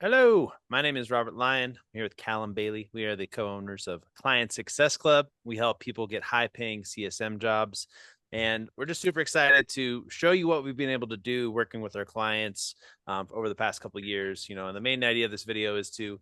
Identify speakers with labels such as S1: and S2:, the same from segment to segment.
S1: Hello, my name is Robert Lyon. I'm here with Callum Bailey. We are the co-owners of Client Success Club. We help people get high-paying CSM jobs, and we're just super excited to show you what we've been able to do working with our clients over the past couple of years. And the main idea of this video is to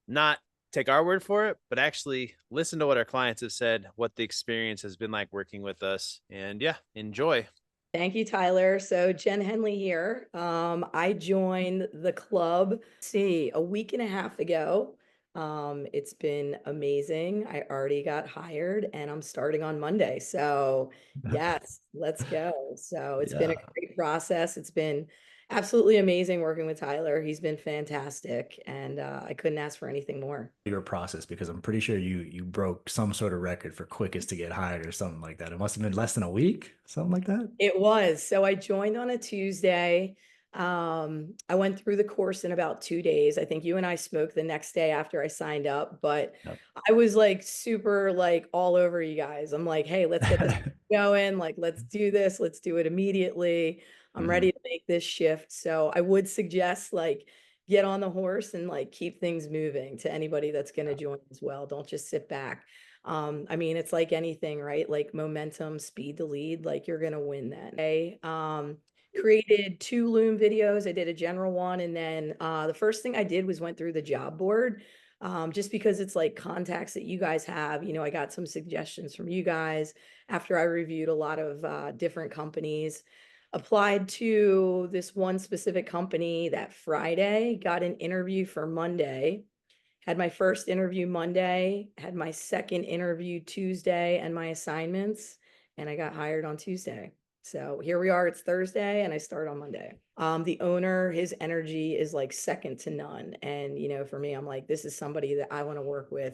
S1: not take our word for it, but actually listen to what our clients have said, what the experience has been like working with us, and yeah, enjoy.
S2: Thank you, Tyler. So Jen Henley here. I joined the club, a week and a half ago. It's been amazing. I already got hired and I'm starting on Monday. So yes, let's go. So it's been a
S3: Yeah,
S2: great process. It's been absolutely amazing working with Tyler. He's been fantastic and I couldn't ask for anything more.
S3: your process because I'm pretty sure you broke some sort of record for quickest to get hired or something like that. It must have been less than a week, something like that.
S2: It was. So I joined on a Tuesday. I went through the course in about 2 days. I think you and I spoke the next day after I signed up, but
S3: Yep.
S2: I was like super like all over you guys. I'm like, hey, let's get this going. Like, let's do this. Let's do it immediately. I'm ready
S3: hmm
S2: to make this shift. So I would suggest like get on the horse and like keep things moving to anybody that's going to join as well. Don't just sit back. I mean, it's like anything, right? Like momentum, speed to lead, like you're gonna win that. Created two Loom videos. I did a general one, and then the first thing I did was went through the job board. Just because it's like contacts that you guys have, I got some suggestions from you guys after I reviewed a lot of different companies. Applied to this one specific company that Friday, got an interview for Monday. Had my first interview Monday, had my second interview Tuesday and my assignments, and I got hired on Tuesday. So here we are, it's Thursday, and I start on Monday. The owner, his energy is like second to none. And, for me, I'm like, this is somebody that I want to work with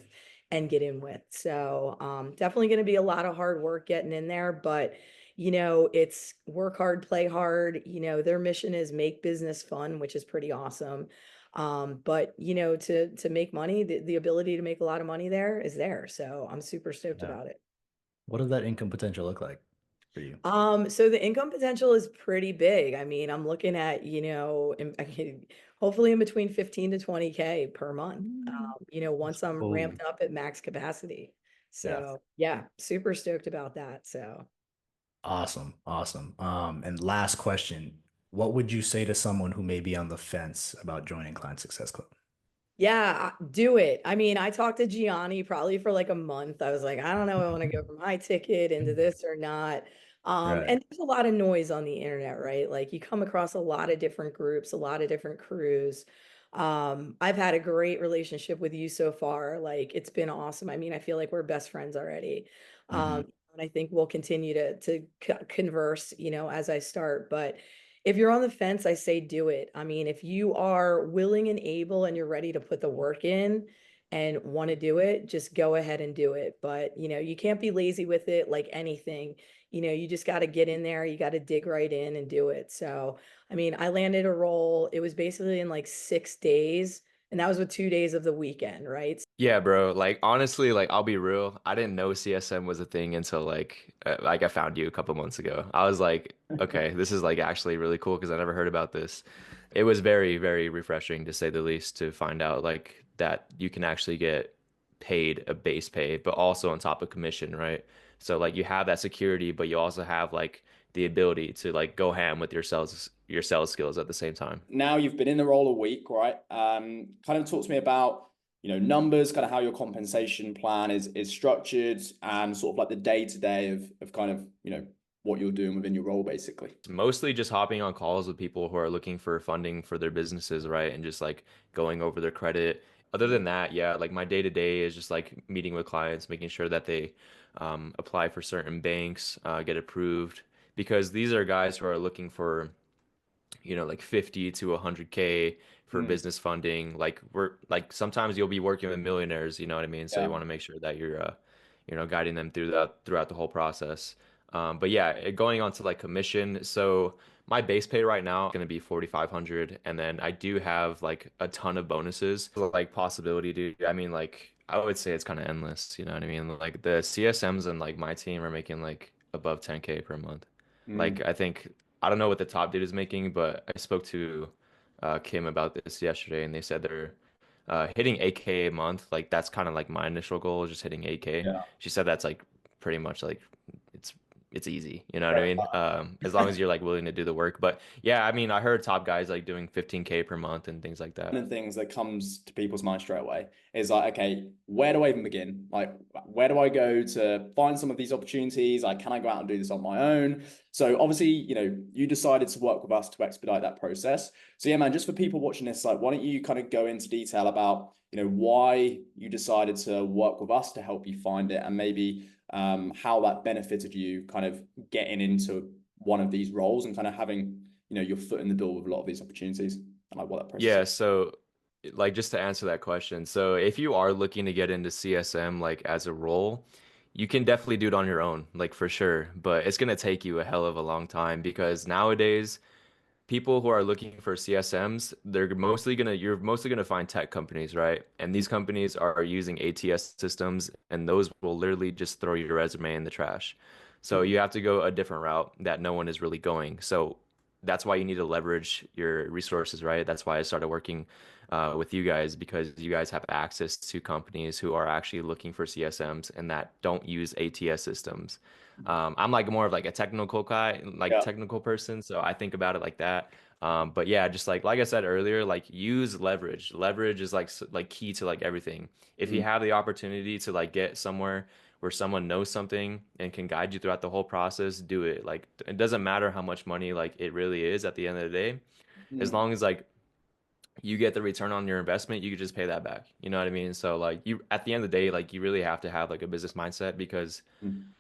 S2: and get in with. So definitely going to be a lot of hard work getting in there, but it's work hard, play hard. Their mission is make business fun, which is pretty awesome. But to make money, the ability to make a lot of money there is there. So I'm super stoked
S3: Yeah.
S2: about it.
S3: What does that income potential look like for you?
S2: So the income potential is pretty big. I mean, I'm looking at, hopefully in between 15 to 20K per month, once I'm
S3: Oh,
S2: ramped up at max capacity.
S3: yeah.
S2: So yeah, super stoked about that. So
S3: Awesome. Awesome. And last question. What would you say to someone who may be on the fence about joining Client Success Club?
S2: yeah, do it. I mean, I talked to Gianni probably for like a month. I was like, I don't know, I want to go from my ticket into this or not.
S3: Right.
S2: And there's a lot of noise on the internet, right? Like you come across a lot of different groups, a lot of different crews. I've had a great relationship with you so far. Like it's been awesome. I mean, I feel like we're best friends already.
S3: hmm
S2: And I think we'll continue to converse, as I start. But if you're on the fence, I say do it. I mean, if you are willing and able and you're ready to put the work in and want to do it, just go ahead and do it. But, you can't be lazy with it like anything. You just got to get in there, you got to dig right in and do it. So, I mean, I landed a role, it was basically in like 6 days, and that was with 2 days of the weekend, right?
S4: Yeah, bro. Like honestly, like I'll be real. I didn't know CSM was a thing until like I found you a couple months ago. I was like, okay, this is like actually really cool because I never heard about this. It was very, very refreshing to say the least to find out like that you can actually get paid a base pay, but also on top of commission, right? So like you have that security, but you also have like the ability to like go ham with your sales skills at the same time.
S5: Now you've been in the role a week, right? Kind of talk to me about, numbers, kind of how your compensation plan is structured and sort of like the day to day of kind of, what you're doing within your role, basically.
S4: Mostly just hopping on calls with people who are looking for funding for their businesses, right? And just like going over their credit. Other than that, yeah, like my day to day is just like meeting with clients, making sure that they apply for certain banks, get approved, because these are guys who are looking for like 50 to 100K for
S5: Mm,
S4: business funding. Like we're like sometimes you'll be working with millionaires, you know what I mean? So you
S5: yeah.
S4: want to make sure that you're guiding them throughout the whole process. But yeah, going on to like commission. So my base pay right now is going to be 4,500, and then I do have like a ton of bonuses, like possibility to. I mean, like I would say it's kind of endless. You know what I mean? Like the CSMs and like my team are making like above 10K per month. Like
S5: Mm,
S4: I think I don't know what the top dude is making, but I spoke to Kim about this yesterday, and they said they're hitting 8K a month. Like that's kind of like my initial goal, just hitting 8K.
S5: Yeah.
S4: She said that's like pretty much like it's it's easy, you know what I
S5: Bread and
S4: mean?
S5: butter.
S4: As long as you're like willing to do the work. But yeah, I mean, I heard top guys like doing 15K per month and things like that.
S5: One of the things that comes to people's mind straight away is like, okay, where do I even begin? Like, where do I go to find some of these opportunities? Like, can I go out and do this on my own? So obviously, you decided to work with us to expedite that process. So yeah, man, just for people watching this, like, why don't you kind of go into detail about, why you decided to work with us to help you find it, and maybe how that benefited you kind of getting into one of these roles and kind of having, your foot in the door with a lot of these opportunities, and like what that process
S4: Yeah,
S5: is.
S4: so like just to answer that question. So if you are looking to get into CSM like as a role, you can definitely do it on your own, like for sure. But it's gonna take you a hell of a long time because nowadays people who are looking for CSMs, you're mostly gonna find tech companies, right? And these companies are using ATS systems, and those will literally just throw your resume in the trash. So you have to go a different route that no one is really going. So that's why you need to leverage your resources, right? That's why I started working with you guys because you guys have access to companies who are actually looking for CSMs and that don't use ATS systems. I'm like more of like a technical guy, like
S5: Yeah.
S4: technical person, so I think about it like that. But yeah, just like I said earlier, like use leverage. Leverage is like key to like everything. If you
S5: Mm,
S4: have the opportunity to like get somewhere where someone knows something and can guide you throughout the whole process, do it. Like it doesn't matter how much money like it really is at the end of the day, as
S5: mm,
S4: long as like you get the return on your investment, you could just pay that back. You know what I mean? So like you at the end of the day, like you really have to have like a business mindset because
S5: mm,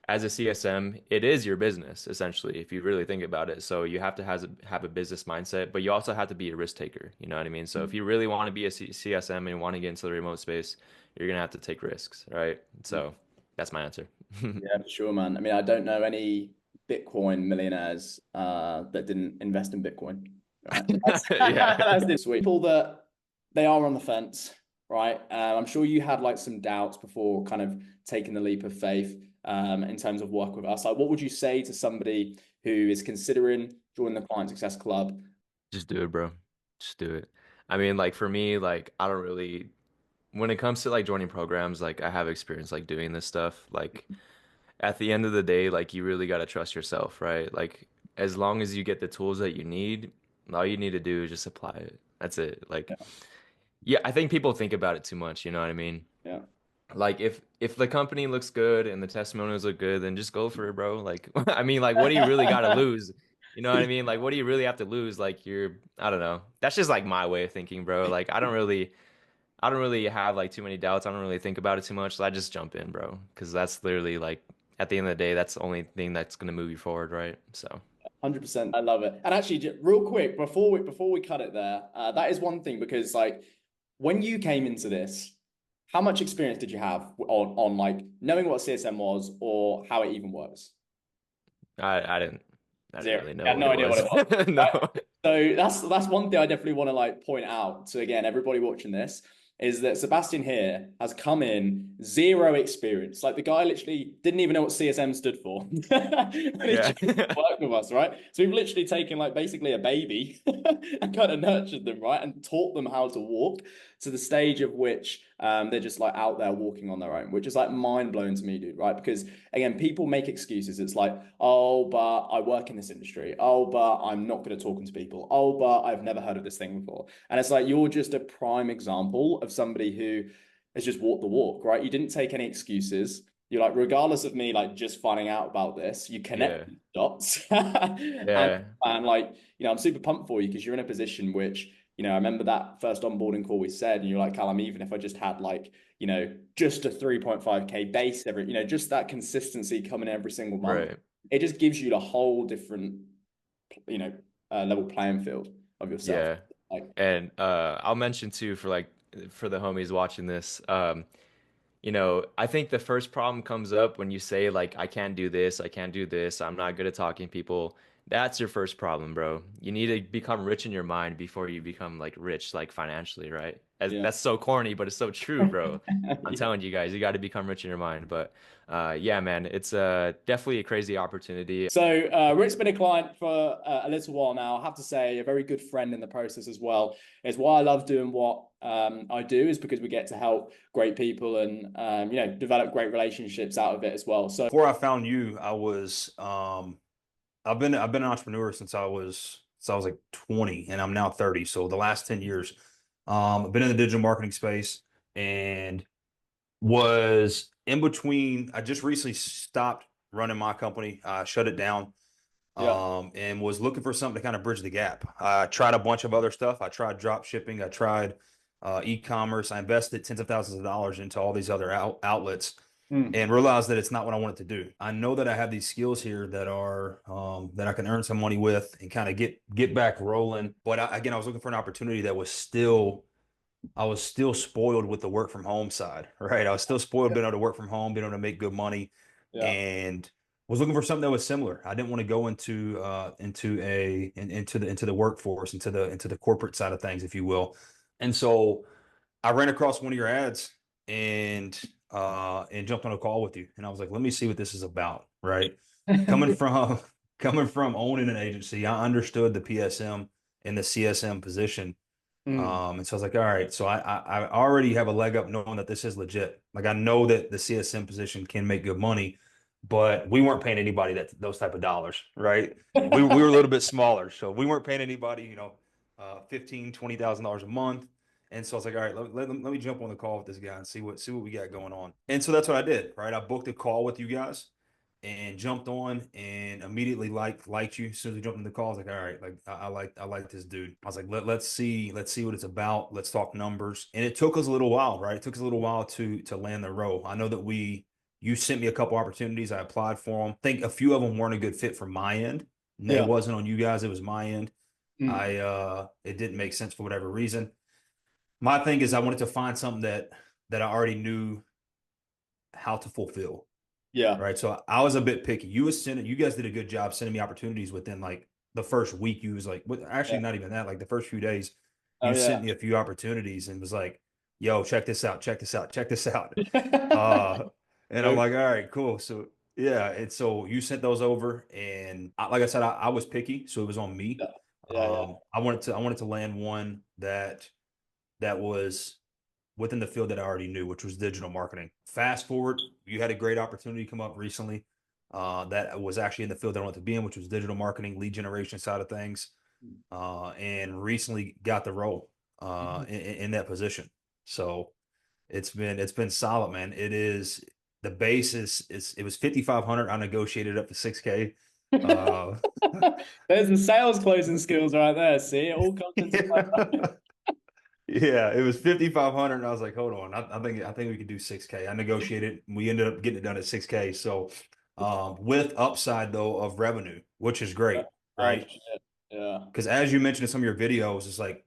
S4: as a CSM, it is your business essentially, if you really think about it. So you have to have a business mindset, but you also have to be a risk taker. You know what I mean? So if
S5: mm,
S4: you really want to be a CSM and want to get into the remote space, you're gonna have to take risks, right?
S5: mm.
S4: So that's my answer.
S5: Yeah, for sure, man. I mean, I don't know any Bitcoin millionaires that didn't invest in Bitcoin. Right? That's,
S4: Yeah.
S5: that's the sweet. People that they are on the fence, right? I'm sure you had like some doubts before kind of taking the leap of faith in terms of work with us. Like, what would you say to somebody who is considering joining the Client Success Club?
S4: Just do it, bro. Just do it. I mean, like for me, like I don't really when it comes to like joining programs, like I have experience like doing this stuff. Like at the end of the day, like you really got to trust yourself, right? Like as long as you get the tools that you need, all you need to do is just apply it. That's it. Like
S5: Yeah,
S4: yeah, I think people think about it too much, you know what I mean?
S5: yeah.
S4: Like if the company looks good and the testimonials look good, then just go for it, bro. Like I mean, like what do you really got to lose? You know what I mean? Like what do you really have to lose? Like I don't know. That's just like my way of thinking, bro. Like I don't really have like too many doubts. I don't really think about it too much. So I just jump in, bro, because that's literally like at the end of the day, that's the only thing that's gonna move you forward, right? So
S5: 100%. I love it. And actually, real quick, before we cut it there, that is one thing because like when you came into this, how much experience did you have on like knowing what CSM was or how it even works?
S4: I I didn't
S5: Zero.
S4: really
S5: I
S4: know
S5: had
S4: what
S5: no
S4: it
S5: idea what
S4: was.
S5: it was.
S4: No.
S5: Right? So that's one thing I definitely want to like point out to again everybody watching this is that Sebastian here has come in zero experience. Like the guy literally didn't even know what CSM stood for when he
S4: Yeah.
S5: chose to work with us, right? So we've literally taken like basically a baby and kind of nurtured them, right, and taught them how to walk to the stage of which they're just like out there walking on their own, which is like mind blowing to me, dude, right? Because again, people make excuses. It's like, oh, but I work in this industry. Oh, but I'm not good at talking to people. Oh, but I've never heard of this thing before. And it's like, you're just a prime example of somebody who has just walked the walk, right? You didn't take any excuses. You're like, regardless of me, like just finding out about this, you
S4: Yeah.
S5: connect the dots.
S4: Yeah.
S5: And like, I'm super pumped for you because you're in a position which, I remember that first onboarding call we said, and you're like, Callum, even if I just had like, just a 3.5K base every, just that consistency coming every single month,
S4: Right.
S5: it just gives you the whole different, level playing field of yourself.
S4: Yeah.
S5: Like,
S4: And I'll mention too for like for the homies watching this, I think the first problem comes up when you say like I can't do this, I'm not good at talking to people. That's your first problem, bro. You need to become rich in your mind before you become like rich, like financially, right?
S5: Yeah.
S4: That's so corny, but it's so true, bro. I'm
S5: Yeah.
S4: telling you guys, you got to become rich in your mind. But yeah, man, it's definitely a crazy opportunity.
S5: So Rick's been a client for a little while now. I have to say, a very good friend in the process as well. It's why I love doing what I do, is because we get to help great people and develop great relationships out of it as well. So
S6: Before I found you, I've been an entrepreneur since I was like 20, and I'm now 30. So the last 10 years, I've been in the digital marketing space and was in between. I just recently stopped running my company, shut it down,
S5: yeah,
S6: and was looking for something to kind of bridge the gap. I tried a bunch of other stuff. I tried drop shipping. I tried e-commerce. I invested tens of thousands of dollars into all these other outlets and realized that it's not what I wanted to do. I know that I have these skills here that are that I can earn some money with and kind of get back rolling. But again, I was looking for an opportunity that was still I was still spoiled with the work from home side, right? I was still spoiled being able to work from home, being able to make good money,
S5: yeah,
S6: and was looking for something that was similar. I didn't want to go into the workforce, into the corporate side of things, if you will. And so I ran across one of your ads and jumped on a call with you. And I was like, let me see what this is about, right? Coming from coming from owning an agency, I understood the PSM and the CSM position. And so I was like, all right, so I already have a leg up knowing that this is legit. Like I know that the CSM position can make good money, but we weren't paying anybody those type of dollars, right? We were a little bit smaller, so we weren't paying anybody, $15,000-$20,000 a month. And so I was like, all right, let me jump on the call with this guy and see what we got going on. And so that's what I did, right? I booked a call with you guys and jumped on and immediately liked you. As soon as we jumped in the call, I was like, all right, like I like this dude. I was like, let's see what it's about. Let's talk numbers. And it took us a little while, right? It took us a little while to land the role. I know that you sent me a couple opportunities. I applied for them. I think a few of them weren't a good fit from my end. It wasn't on you guys, it was my end. It didn't make sense for whatever reason. My thing is I wanted to find something that I already knew how to fulfill.
S5: yeah,
S6: Right. So I was a bit picky. You guys did a good job sending me opportunities within like the first week. You was like, actually
S5: yeah.
S6: not even that, like the first few days,
S5: Oh
S6: you
S5: yeah.
S6: sent me a few opportunities and was like, yo, check this out, check this out, check this out. Uh, and I'm
S5: Okay.
S6: like, all right, cool. So yeah. And so you sent those over and like I said, I was picky. So it was on me.
S5: Yeah, yeah,
S6: I wanted to land one that was within the field that I already knew, which was digital marketing. Fast forward, you had a great opportunity come up recently that was actually in the field that I wanted to be in, which was digital marketing, lead generation side of things, and recently got the role in that position. So it's been solid, man. It is the base is it was 5,500. I negotiated up to 6K. Uh,
S5: There's the sales closing skills right there. See, it all comes into play.
S6: Yeah, it was 5,500, and I was like, hold on, I think we could do 6K. I negotiated, we ended up getting it done at 6K. So, with upside though of revenue, which is great,
S5: Oh
S6: right?
S5: shit. Yeah.
S6: Because as you mentioned in some of your videos, it's like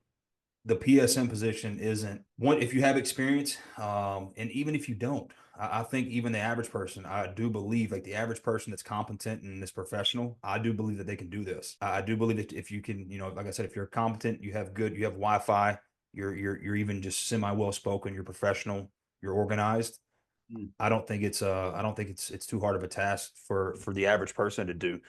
S6: the PSM position isn't one if you have experience, and even if you don't, I think even the average person, I do believe like the average person that's competent and is professional, I do believe that they can do this. I do believe that if you can, like I said, if you're competent, you have Wi-Fi, you're even just semi well spoken, you're professional, you're organized. I don't think it's too hard of a task for the average person to do.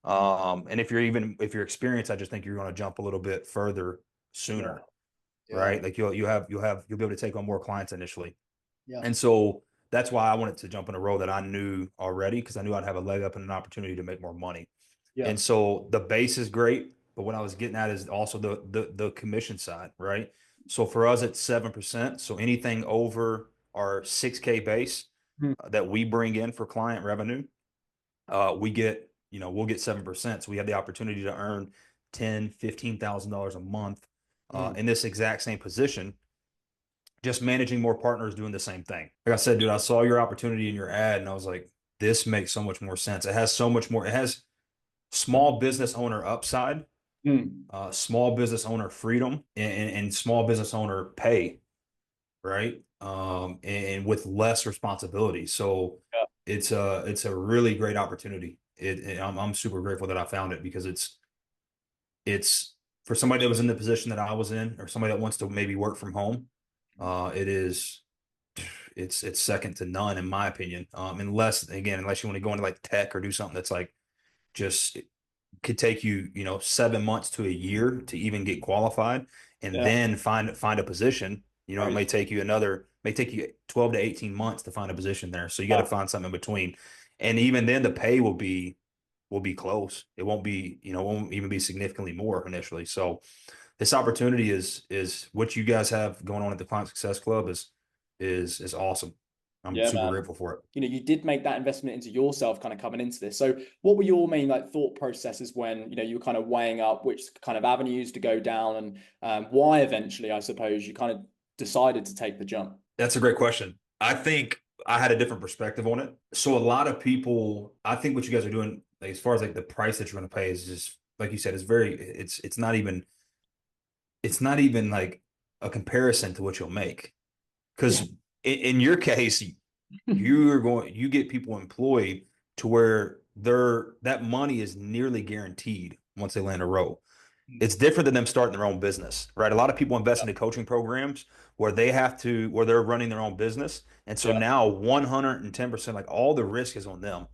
S6: And if you're experienced, I just think you're going to jump a little bit further
S5: Yeah.
S6: sooner,
S5: Yeah.
S6: right? Like you'll be able to take on more clients initially.
S5: Yeah.
S6: And so that's why I wanted to jump in a role that I knew already because I knew I'd have a leg up and an opportunity to make more money.
S5: Yeah.
S6: And so the base is great, but what I was getting at is also the commission side, right? So for us, it's 7%. So anything over our 6K base that we bring in for client revenue, we'll get 7%. So we have the opportunity to earn $10,000-$15,000 a month in this exact same position, just managing more partners doing the same thing. Like I said, dude, I saw your opportunity in your ad and I was like, this makes so much more sense. It has so much more. It has small business owner upside, small business owner freedom, and small business owner pay, right? And with less responsibility. So
S5: Yeah.
S6: it's a really great opportunity. I'm super grateful that I found it, because it's for somebody that was in the position that I was in, or somebody that wants to maybe work from home. It's second to none in my opinion. Unless you want to go into like tech or do something that's like just could take you, 7 months to a year to even get qualified, and
S5: Yeah.
S6: then find a position. It may take you 12 to 18 months to find a position there. So you got to find something in between. And even then the pay will be close. It won't be, won't even be significantly more initially. So this opportunity is what you guys have going on at the Client Success Club is awesome. I'm
S5: Yeah,
S6: super
S5: man.
S6: grateful for it.
S5: You did make that investment into yourself kind of coming into this. So what were your main like thought processes when, you were kind of weighing up which kind of avenues to go down, and why eventually, I suppose, you kind of decided to take the jump?
S6: That's a great question. I think I had a different perspective on it. So a lot of people, I think what you guys are doing, like, as far as like the price that you're going to pay, is just like you said, it's not even like a comparison to what you'll make. Because in your case, you get people employed to where that money is nearly guaranteed once they land a role. It's different than them starting their own business, right? A lot of people invest into coaching programs where they're running their own business. And so now 110%, like, all the risk is on them,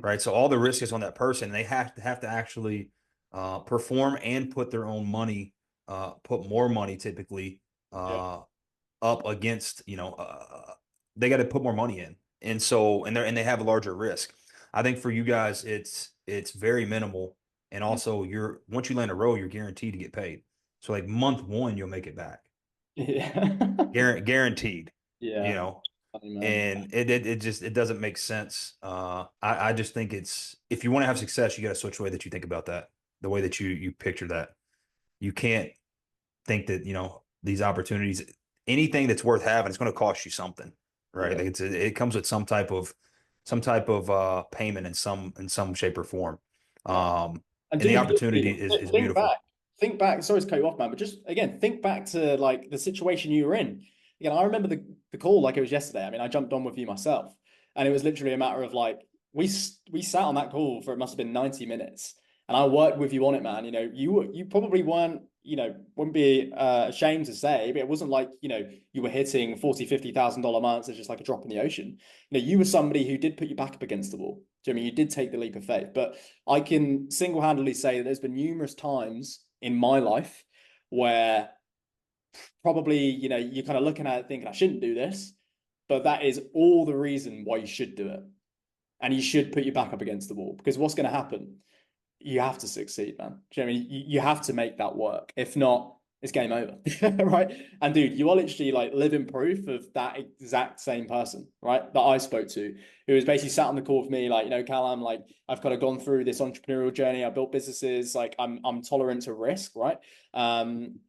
S6: right? So all the risk is on that person. They have to actually perform and put their own money, put more money typically up against, they got to put more money in. And so, they have a larger risk. I think for you guys, it's very minimal. And also once you land a role, you're guaranteed to get paid. So like month one, you'll make it back.
S5: Yeah.
S6: Guaranteed,
S5: Yeah. Funny, man.
S6: and it doesn't make sense. I just think if you want to have success, you got to switch the way that you think about that, the way that you picture that. You can't think that, these opportunities, anything that's worth having, it's going to cost you something, right?
S5: Yeah.
S6: Like it comes with some type of payment in some shape or form.
S5: Yeah. And
S6: And the
S5: dude,
S6: opportunity
S5: literally,
S6: is
S5: think
S6: beautiful.
S5: back. Think back. Sorry to cut you off, man, but just again, think back to like the situation you were in. Again, I remember the call like it was yesterday. I mean, I jumped on with you myself, and it was literally a matter of like we sat on that call for, it must have been 90 minutes, and I worked with you on it, man. You probably weren't, wouldn't be ashamed to say, but it wasn't like, you were hitting $40,000-$50,000 months. It's just like a drop in the ocean. You were somebody who did put your back up against the wall. Do you know what I mean? You did take the leap of faith, but I can single-handedly say that there's been numerous times in my life where probably, you're kind of looking at it thinking, I shouldn't do this, but that is all the reason why you should do it. And you should put your back up against the wall, because what's going to happen? You have to succeed, man. Do you know what I mean? You have to make that work. If not, it's game over, right? And dude, you are literally like living proof of that exact same person, right? That I spoke to, who was basically sat on the call with me, like, Callum, like, I've kind of gone through this entrepreneurial journey. I built businesses, like, I'm tolerant to risk, right? And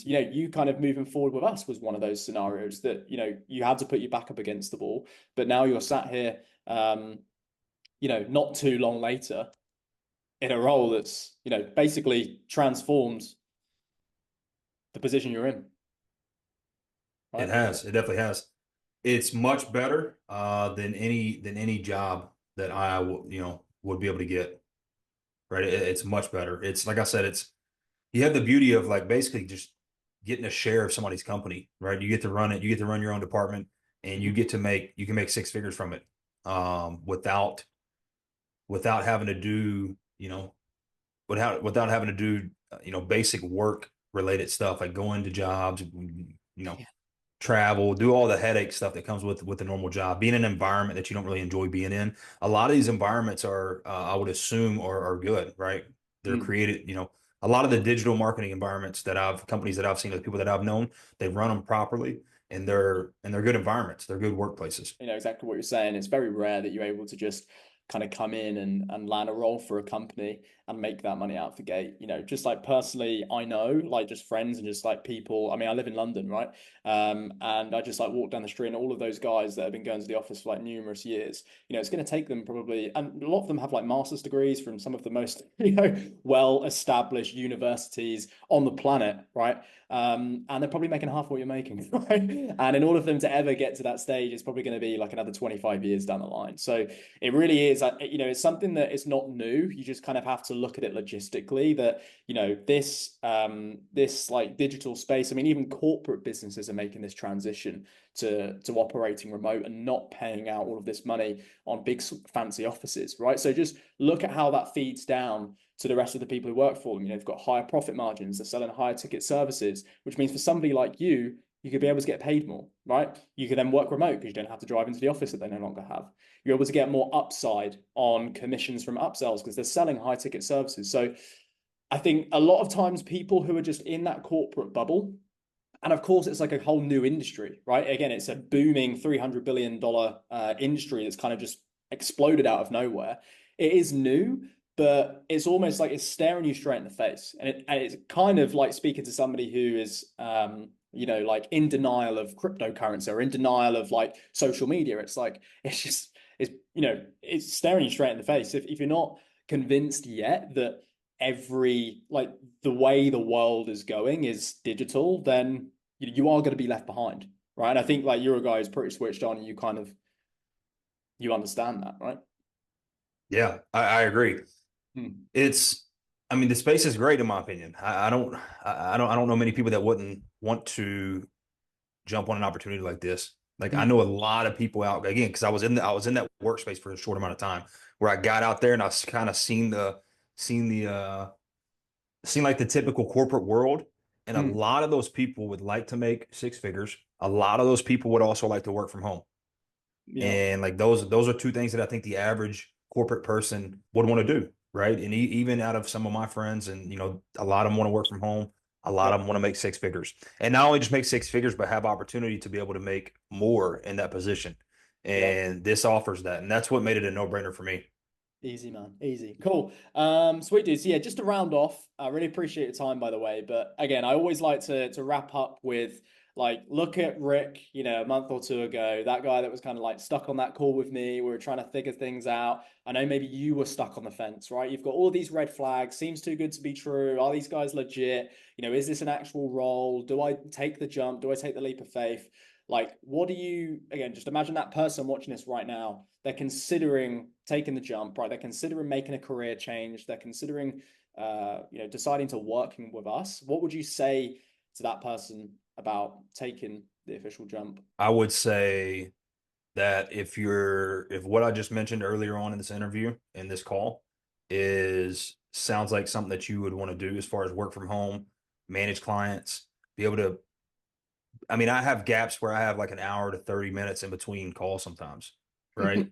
S5: you kind of moving forward with us was one of those scenarios that, you had to put your back up against the wall, but now you're sat here, not too long later, in a role that's, basically transforms the position you're in. Right?
S6: It definitely has. It's much better than any job that I would be able to get. Right. It's much better. It's like I said, you have the beauty of like basically just getting a share of somebody's company, right? You get to run it, you get to run your own department, and you can make six figures from it, without having to do, without having to do, basic work related stuff, like go into jobs, travel, do all the headache stuff that comes with a normal job, be in an environment that you don't really enjoy being in. A lot of these environments are, I would assume, are good, right? They're created, a lot of the digital marketing environments companies that I've seen, the people that I've known, they run them properly, and they're good environments. They're good workplaces.
S5: Exactly what you're saying. It's very rare that you're able to just kind of come in and land a role for a company and make that money out the gate. You know, just like personally, I know, like just friends and just like people. I mean, I live in London, right? And I just like walk down the street and all of those guys that have been going to the office for like numerous years, you know, it's going to take them probably, and a lot of them have like master's degrees from some of the most, you know, well-established universities on the planet, right? And they're probably making half what you're making, right? And in order for them to ever get to that stage, it's probably going to be like another 25 years down the line. So it really is, you know, it's something that is not new. You just kind of have to look at it logistically that, you know, this like digital space, I mean, even corporate businesses are making this transition to operating remote and not paying out all of this money on big fancy offices, right? So just look at how that feeds down to the rest of the people who work for them. You know, they've got higher profit margins, they're selling higher ticket services, which means for somebody like you could be able to get paid more, right? You could then work remote because you don't have to drive into the office that they no longer have. You're able to get more upside on commissions from upsells because they're selling high ticket services. So I think a lot of times people who are just in that corporate bubble, and of course it's like a whole new industry, right? Again, it's a booming $300 billion industry that's kind of just exploded out of nowhere. It is new, but it's almost like it's staring you straight in the face. And it's kind of like speaking to somebody who is, you know, like in denial of cryptocurrency or in denial of like social media. It's like, it's you know, it's staring you straight in the face. If you're not convinced yet that like the way the world is going is digital, then you are going to be left behind, right? And I think like you're a guy who's pretty switched on and you understand that, right?
S6: Yeah, I agree. I mean, the space is great in my opinion. I don't know many people that wouldn't want to jump on an opportunity like this. Like I know a lot of people out again because I was in that workspace for a short amount of time where I got out there and I kind of seen like the typical corporate world. And a lot of those people would like to make six figures. A lot of those people would also like to work from home.
S5: Yeah.
S6: And like those are two things that I think the average corporate person would want to do, right? And even out of some of my friends, and you know, a lot of them want to work from home. A lot of them want to make six figures, and not only just make six figures, but have opportunity to be able to make more in that position. And this offers that, and that's what made it a no-brainer for me.
S5: Easy, man. Easy. Cool. Sweet dudes. Yeah, just to round off, I really appreciate your time, by the way. But again, I always like to wrap up with like, look at Rick, you know, a month or two ago, that guy that was kind of like stuck on that call with me. We were trying to figure things out. I know maybe you were stuck on the fence, right? You've got all these red flags, seems too good to be true. Are these guys legit? You know, is this an actual role? Do I take the jump? Do I take the leap of faith? Like, what do you, again, just imagine that person watching this right now. They're considering taking the jump, right? They're considering making a career change. They're considering, you know, deciding to working with us. What would you say to that person about taking the official jump?
S6: I would say that if what I just mentioned earlier on in this interview, in this call, sounds like something that you would want to do as far as work from home, manage clients, be able to, I mean, I have gaps where I have like an hour to 30 minutes in between calls sometimes, right?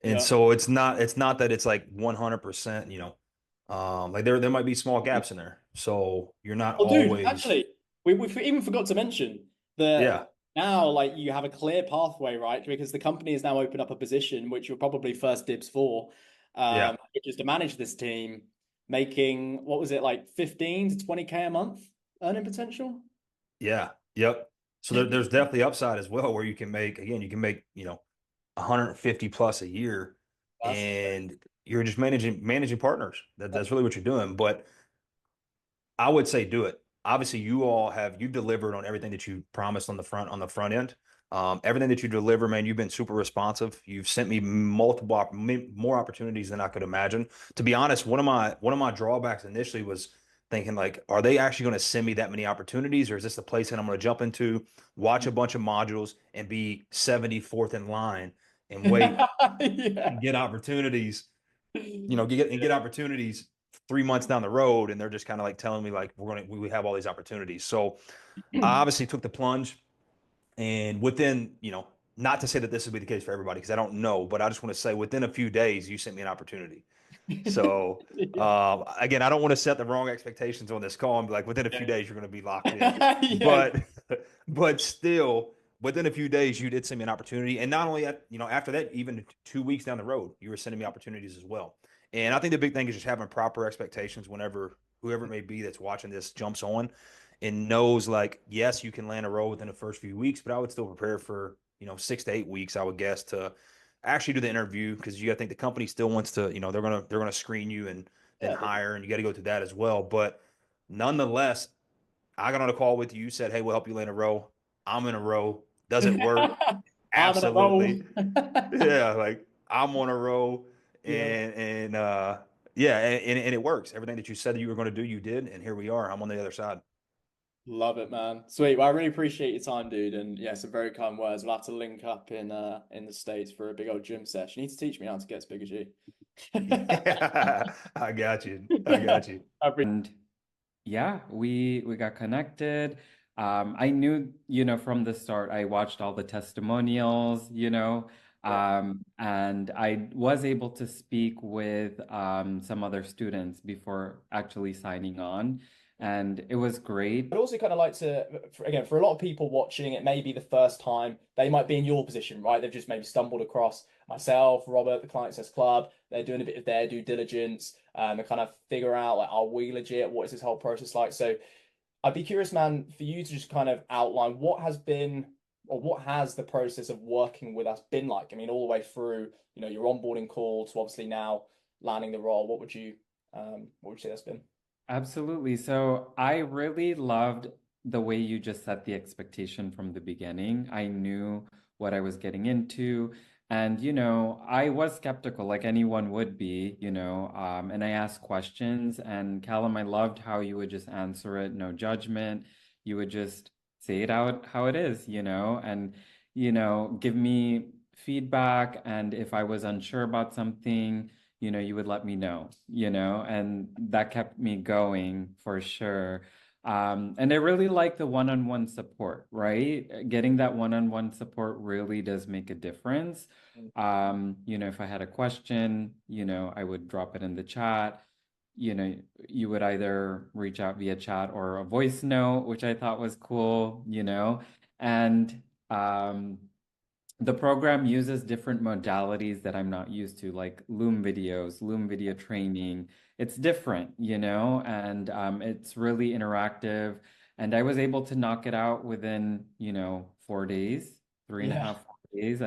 S6: And so it's not that it's like 100%, you know, like there might be small gaps in there. So you're not always.
S5: Dude, actually, we even forgot to mention that now, like, you have a clear pathway, right? Because the company has now opened up a position which you're probably first dibs for, which is to manage this team, making, what was it, like 15 to 20K a month earning potential?
S6: Yeah. Yep. So there's definitely upside as well where you can make, you know, 150 plus a year, and you're just managing partners. That's really what you're doing. But I would say do it. Obviously, you delivered on everything that you promised on the front end. Everything that you deliver, man, you've been super responsive. You've sent me more opportunities than I could imagine. To be honest, one of my drawbacks initially was thinking like, are they actually going to send me that many opportunities, or is this the place that I'm going to jump into, watch a bunch of modules, and be 74th in line and wait and get opportunities, you know, get opportunities 3 months down the road, and they're just kind of like telling me like we have all these opportunities. So I obviously took the plunge, and within, you know, not to say that this would be the case for everybody because I don't know, but I just want to say within a few days you sent me an opportunity. So again, I don't want to set the wrong expectations on this call and be like within a few days you're going to be locked in. But still within a few days you did send me an opportunity, and not only after that, even 2 weeks down the road you were sending me opportunities as well. And I think the big thing is just having proper expectations whenever whoever it may be that's watching this jumps on and knows like, yes, you can land a role within the first few weeks, but I would still prepare for, 6 to 8 weeks, I would guess, to actually do the interview because you got to think the company still wants to, they're gonna screen you and then
S5: Yeah.
S6: hire, and you got to go through that as well. But nonetheless, I got on a call with you, said, hey, we'll help you land a role. I'm in a row. Does it work?
S5: I'm in a roll.
S6: Absolutely. Yeah, like I'm on a roll,
S5: Yeah.
S6: and yeah, and it works. Everything that you said that you were going to do, you did, and here we are. I'm on the other side.
S5: Love it, man. Sweet. Well, I really appreciate your time, dude. And yeah, some very kind words. We'll have to link up in the States for a big old gym session. You need to teach me how to get as big as you.
S6: Yeah, I got you. I got you.
S7: And yeah, we got connected. I knew, from the start, I watched all the testimonials, and I was able to speak with some other students before actually signing on, and it was great.
S5: I'd also kind of like to, again, for a lot of people watching, it may be the first time they might be in your position, right? They've just maybe stumbled across myself, Robert, the Client Access Club. They're doing a bit of their due diligence, and kind of figure out like, are we legit? What is this whole process like? So I'd be curious, man, for you to just kind of outline what has been, or what has the process of working with us been like? I mean, all the way through, your onboarding call to obviously now landing the role. What would you say that's been?
S7: Absolutely. So I really loved the way you just set the expectation from the beginning. I knew what I was getting into. And, I was skeptical, like anyone would be, and I asked questions. And Callum, I loved how you would just answer it, no judgment. You would just say it out how it is, and, give me feedback. And if I was unsure about something, you would let me know, and that kept me going for sure. And I really like the one-on-one support, right? Getting that one-on-one support really does make a difference. If I had a question, I would drop it in the chat. You would either reach out via chat or a voice note, which I thought was cool, and the program uses different modalities that I'm not used to, like Loom videos, Loom video training. It's different, and it's really interactive. And I was able to knock it out within, 4 days, three and a
S5: Yeah.
S7: half 4 days.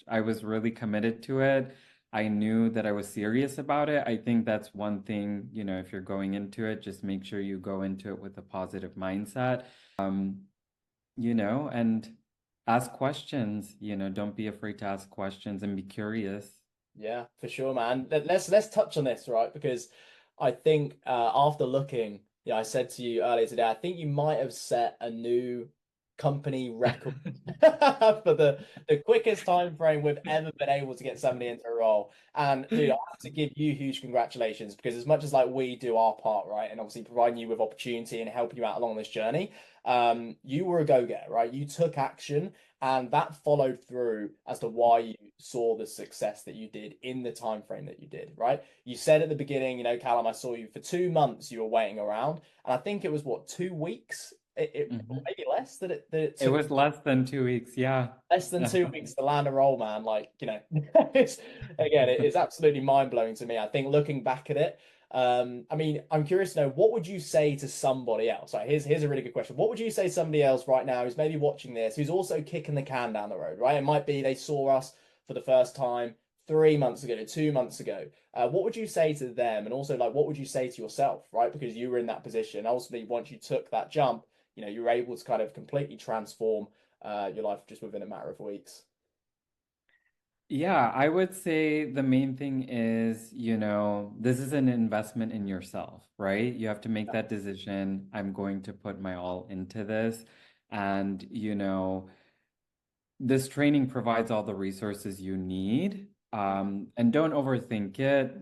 S7: I was really committed to it. I knew that I was serious about it. I think that's one thing, if you're going into it, just make sure you go into it with a positive mindset. And ask questions, don't be afraid to ask questions and be curious.
S5: Yeah, for sure, man. Let's touch on this, right? Because I think after looking, I said to you earlier today, I think you might have set a new company record for the quickest time frame we've ever been able to get somebody into a role. And dude, I have to give you huge congratulations, because as much as like we do our part, right, and obviously providing you with opportunity and helping you out along this journey, you were a go-getter, right? You took action, and that followed through as to why you saw the success that you did in the time frame that you did, right? You said at the beginning, Callum, I saw you for 2 months, you were waiting around, and I think it was what, 2 weeks? Maybe less that it
S7: It
S5: took
S7: was less than 2 weeks, yeah.
S5: less than 2 weeks to land a role, man. Like, it's again, it's absolutely mind-blowing to me. I think looking back at it, I mean, I'm curious to know, what would you say to somebody else? Right, here's a really good question. What would you say to somebody else right now who's maybe watching this, who's also kicking the can down the road, right? It might be they saw us for the first time 3 months ago, 2 months ago. What would you say to them? And also, like, what would you say to yourself, right? Because you were in that position. Ultimately, once you took that jump, you were able to kind of completely transform your life just within a matter of weeks.
S7: Yeah, I would say the main thing is, this is an investment in yourself, right? You have to make that decision. I'm going to put my all into this. And, this training provides all the resources you need. And don't overthink it.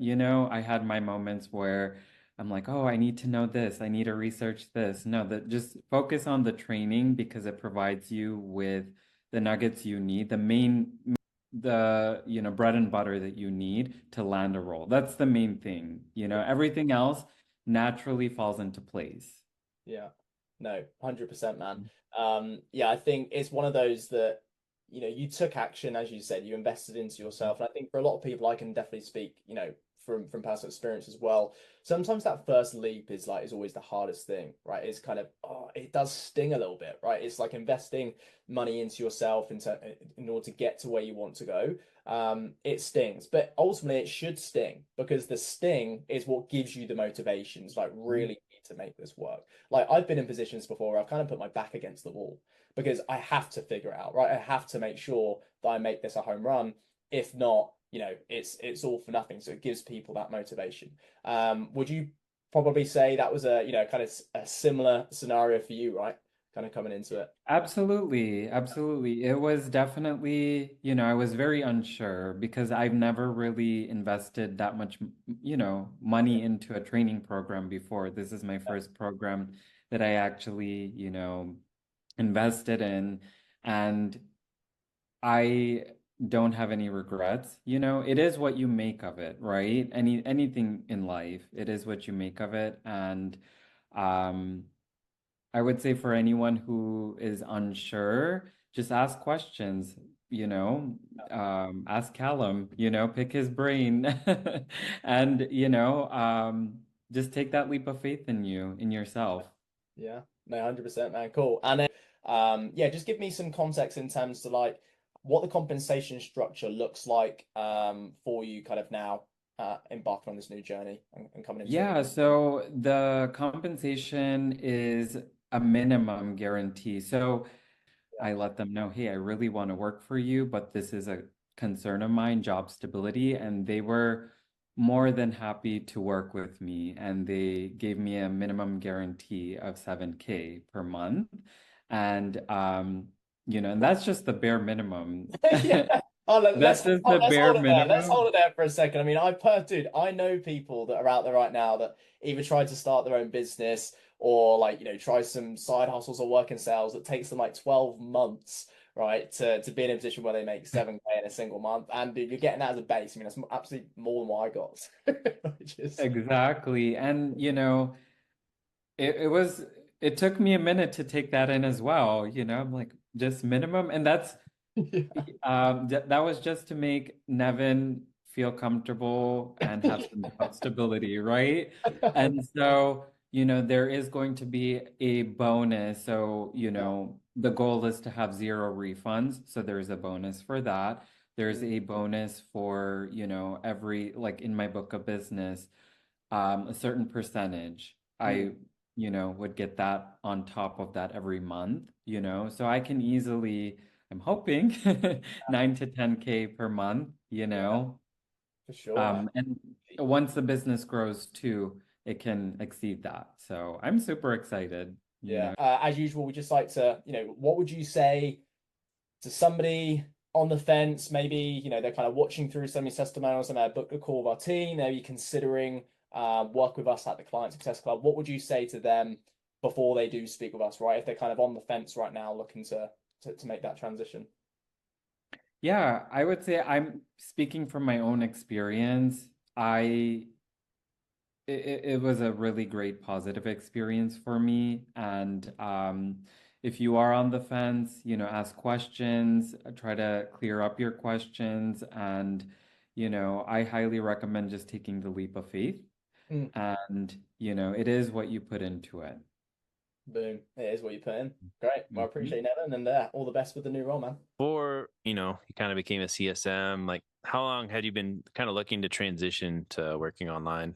S7: I had my moments where I'm like, oh, I need to know this. I need to research this. No, that just focus on the training, because it provides you with the nuggets you need, the bread and butter that you need to land a role. That's the main thing. Everything else naturally falls into place.
S5: Yeah, no, 100%, man. Yeah, I think it's one of those that, you took action, as you said, you invested into yourself. And I think for a lot of people, I can definitely speak, from personal experience as well. Sometimes that first leap is always the hardest thing, right? It's kind of, oh, it does sting a little bit, right? It's like investing money into yourself in order to get to where you want to go. It stings, but ultimately it should sting, because the sting is what gives you the motivations, like really need to make this work. Like I've been in positions before where I've kind of put my back against the wall because I have to figure it out, right? I have to make sure that I make this a home run. If not, it's all for nothing. So it gives people that motivation. Would you probably say that was a, kind of a similar scenario for you, right? Kind of coming into it.
S7: Absolutely, absolutely. It was definitely, I was very unsure because I've never really invested that much, money into a training program before. This is my first program that I actually, invested in, and I don't have any regrets. It is what you make of it, right? Anything in life, it is what you make of it. And um I would say for anyone who is unsure, just ask questions, ask Callum, pick his brain and, just take that leap of faith in you, in yourself.
S5: Yeah, no, 100%, man. Cool. And then, yeah, just give me some context in terms to like what the compensation structure looks like for you kind of now embarking on this new journey and coming into it.
S7: Yeah, so the compensation is a minimum guarantee. So I let them know, hey, I really want to work for you, but this is a concern of mine, job stability. And they were more than happy to work with me. And they gave me a minimum guarantee of 7K per month. And and that's just the bare minimum.
S5: Yeah. Oh,
S7: That's just the
S5: let's
S7: bare
S5: hold it there. Let's
S7: minimum.
S5: hold it there for a second. I mean, dude, I know people that are out there right now that either try to start their own business or like, try some side hustles or work in sales that takes them like 12 months, right, to be in a position where they make 7K in a single month. And dude, you're getting that as a base. I mean, that's absolutely more than what I got. Which is
S7: Exactly. And it took me a minute to take that in as well. I'm like, just minimum. And that's
S5: yeah.
S7: that was just to make Nevin feel comfortable and have some job stability, right? And so, there is going to be a bonus. So, the goal is to have zero refunds. So there's a bonus for that. There's a bonus for, every, like in my book of business, a certain percentage. I, would get that on top of that every month, so I can easily, I'm hoping 9 to 10K per month,
S5: Yeah, for sure, man.
S7: and once the business grows too, it can exceed that. So I'm super excited,
S5: Yeah. As usual, we just like to, what would you say to somebody on the fence? Maybe, they're kind of watching through some of your testimonials and they booked a call with our team, maybe considering work with us at the Client Success Club. What would you say to them before they do speak with us, right? If they're kind of on the fence right now looking to make that transition.
S7: Yeah, I would say I'm speaking from my own experience. It was a really great positive experience for me. And if you are on the fence, ask questions, try to clear up your questions. And, I highly recommend just taking the leap of faith. And, it is what you put into it.
S5: Boom. It is what you put in. Great. Well, I
S7: Mhm.
S5: appreciate it, Nevin, and all the best with the new role, man.
S1: Before, you kind of became a CSM, like how long had you been kind of looking to transition to working online?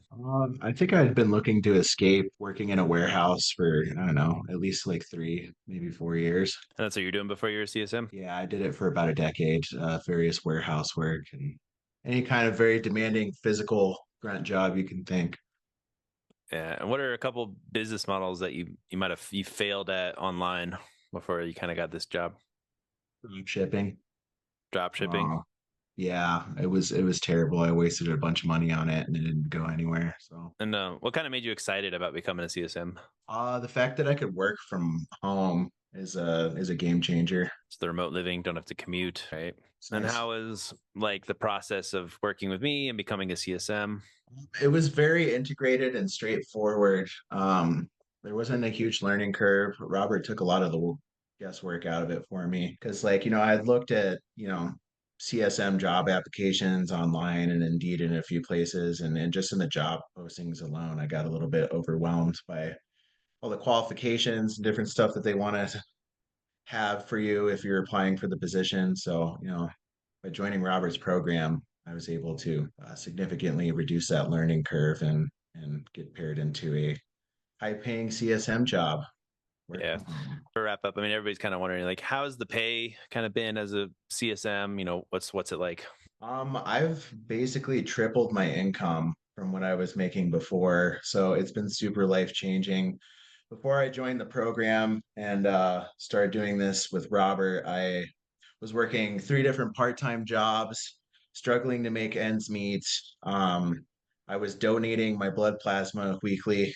S3: I think I'd been looking to escape working in a warehouse for, I don't know, at least like 3, maybe 4 years.
S1: And that's what you're doing before you're a CSM?
S3: Yeah, I did it for about a decade, various warehouse work and any kind of very demanding physical grunt job you can think.
S1: Yeah. And what are a couple business models that you might have you failed at online before you kind of got this job?
S3: Shipping.
S1: Drop shipping.
S3: Yeah, it was terrible. I wasted a bunch of money on it and it didn't go anywhere. So,
S1: And what kind of made you excited about becoming a CSM?
S3: the fact that I could work from home is a game changer.
S1: It's the remote living, don't have to commute, right?
S3: It's
S1: And
S3: nice.
S1: how is like the process of working with me and becoming a CSM?
S3: It was very integrated and straightforward. There wasn't a huge learning curve. Robert took a lot of the guesswork out of it for me because, like, I had looked at,
S8: CSM job applications online and Indeed in a few places. And just in the job postings alone, I got a little bit overwhelmed by all the qualifications and different stuff that they want to have for you if you're applying for the position. So, by joining Robert's program, I was able to significantly reduce that learning curve and get paired into a high paying CSM job.
S1: Yeah. To wrap up, I mean, everybody's kind of wondering, like, how's the pay kind of been as a CSM? What's it like?
S8: I've basically tripled my income from what I was making before. So it's been super life changing. Before I joined the program and started doing this with Robert, I was working three different part-time jobs, struggling to make ends meet. I was donating my blood plasma weekly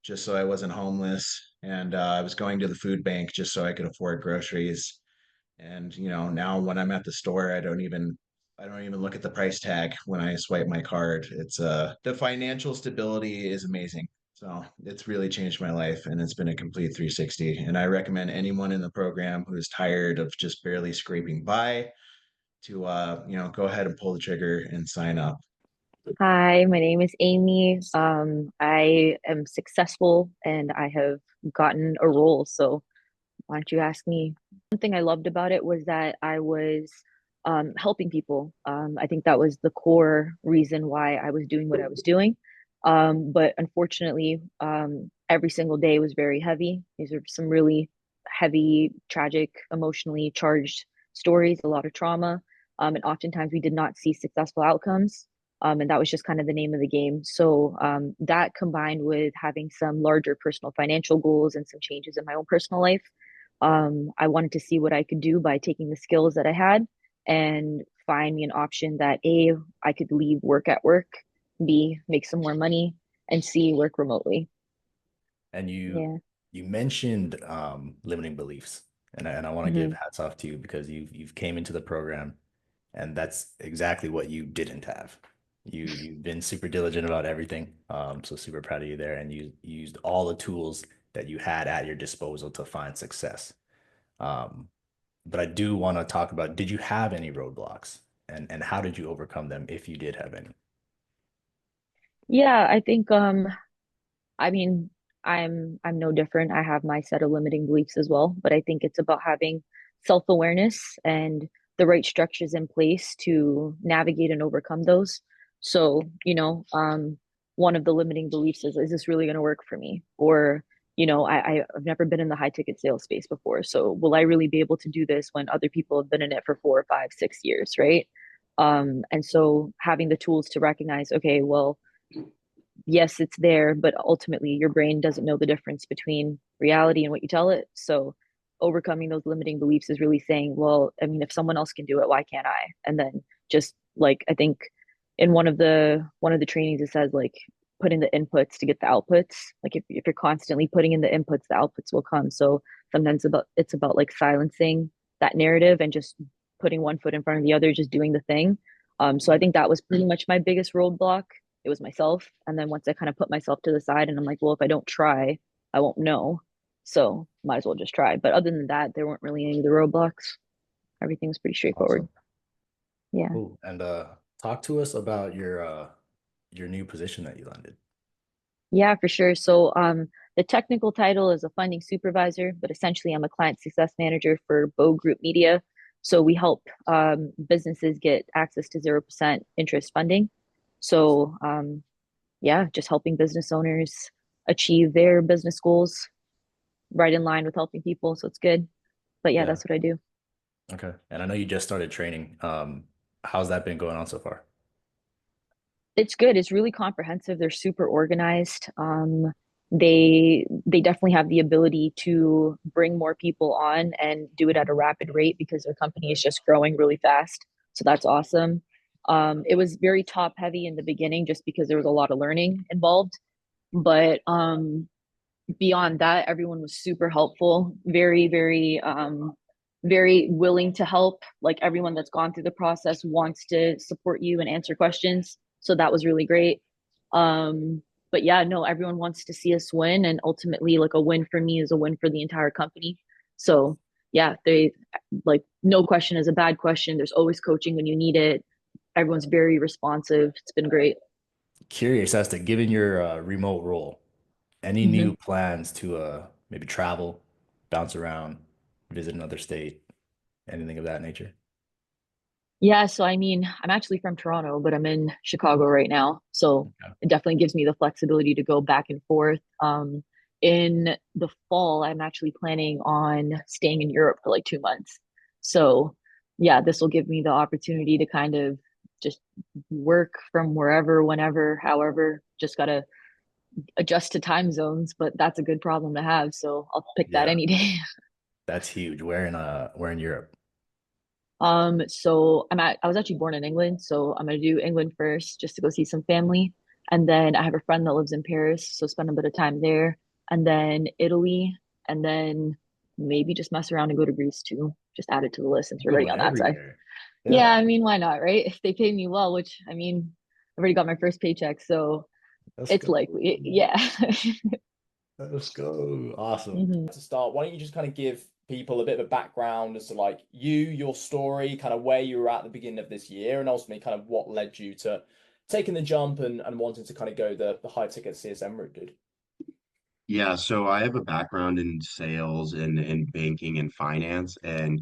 S8: just so I wasn't homeless. And I was going to the food bank just so I could afford groceries. And now when I'm at the store, I don't even look at the price tag when I swipe my card. It's the financial stability is amazing. So it's really changed my life and it's been a complete 360. And I recommend anyone in the program who is tired of just barely scraping by to go ahead and pull the trigger and sign up.
S9: Hi, my name is Amy. I am successful and I have gotten a role. So why don't you ask me? One thing I loved about it was that I was helping people. I think that was the core reason why I was doing what I was doing. But unfortunately, every single day was very heavy. These are some really heavy, tragic, emotionally charged stories, a lot of trauma. And oftentimes we did not see successful outcomes. And that was just kind of the name of the game. So that combined with having some larger personal financial goals and some changes in my own personal life, I wanted to see what I could do by taking the skills that I had and find me an option that A, I could leave work at work, B, make some more money, and C, work remotely.
S3: And
S9: Yeah.
S3: you mentioned limiting beliefs, and I want to give
S9: Mhm.
S3: hats off to you because you've came into the program, and that's exactly what you didn't have. You've been super diligent about everything. So super proud of you there, and you used all the tools that you had at your disposal to find success. Um, but I do want to talk about, did you have any roadblocks, and how did you overcome them if you did have any?
S9: Yeah, I think I mean, I'm no different. I have my set of limiting beliefs as well, but I think it's about having self-awareness and the right structures in place to navigate and overcome those. So, one of the limiting beliefs is this really going to work for me? Or, I've never been in the high ticket sales space before. So will I really be able to do this when other people have been in it for 4 or 5, 6 years, right? And so having the tools to recognize, okay, well, yes, it's there, but ultimately your brain doesn't know the difference between reality and what you tell it. So overcoming those limiting beliefs is really saying, well, I mean, if someone else can do it, why can't I? And then just like I think in one of the trainings it says like put in the inputs to get the outputs. Like if you're constantly putting in the inputs, the outputs will come. So sometimes it's about like silencing that narrative and just putting one foot in front of the other, just doing the thing. So I think that was pretty much my biggest roadblock. It was myself. And then once I kind of put myself to the side and I'm like, well, if I don't try, I won't know. So might as well just try. But other than that, there weren't really any of the roadblocks. Everything was pretty straightforward.
S3: Awesome.
S9: Yeah.
S3: Cool. And talk to us about your new position that you landed.
S9: Yeah, for sure. So the technical title is a funding supervisor, but essentially I'm a client success manager for Bow Group Media. So we help businesses get access to 0% interest funding. So yeah, just helping business owners achieve their business goals right in line with helping people. So it's good. But yeah,
S3: Yeah.
S9: that's what I do.
S3: Okay. And I know you just started training. How's that been going on so far?
S9: It's good. It's really comprehensive. They're super organized. They definitely have the ability to bring more people on and do it at a rapid rate because their company is just growing really fast. So that's awesome. It was very top heavy in the beginning just because there was a lot of learning involved. But beyond that, everyone was super helpful, very willing to help. Like everyone that's gone through the process wants to support you and answer questions. So that was really great. But yeah, no, everyone wants to see us win. And ultimately, like a win for me is a win for the entire company. So yeah, they like no question is a bad question. There's always coaching when you need it. Everyone's very responsive. It's been great.
S3: Curious as to, given your remote role, any
S9: Mhm.
S3: new plans to maybe travel, bounce around, visit another state, anything of that nature?
S9: Yeah, so I mean, I'm actually from Toronto, but I'm in Chicago right now. So
S3: Okay.
S9: it definitely gives me the flexibility to go back and forth. In the fall, I'm actually planning on staying in Europe for like 2 months. So yeah, this will give me the opportunity to kind of just work from wherever, whenever, however, just gotta adjust to time zones, but that's a good problem to have. So I'll pick that
S3: Yeah,
S9: any day.
S3: that's huge. Where in Europe?
S9: So I was actually born in England, so I'm gonna do England first just to go see some family. And then I have a friend that lives in Paris, so spend a bit of time there. And then Italy, and then maybe just mess around and go to Greece too. Just add it to the list since we're
S3: You're
S9: already
S3: going
S9: on that side.
S3: everywhere.
S9: Yeah,
S3: Yeah,
S9: I mean, why not, right? If they pay me well, which I mean, I've already got my first paycheck, so
S3: let's
S9: it's
S3: go.
S9: likely. Yeah.
S3: Let's go. Awesome.
S9: hmm
S5: To start, why don't you just kind of give people a bit of a background as to like you, your story, kind of where you were at the beginning of this year, and ultimately kind of what led you to taking the jump and wanting to kind of go the high ticket CSM route, dude.
S10: Yeah, so I have a background in sales and in banking and finance, and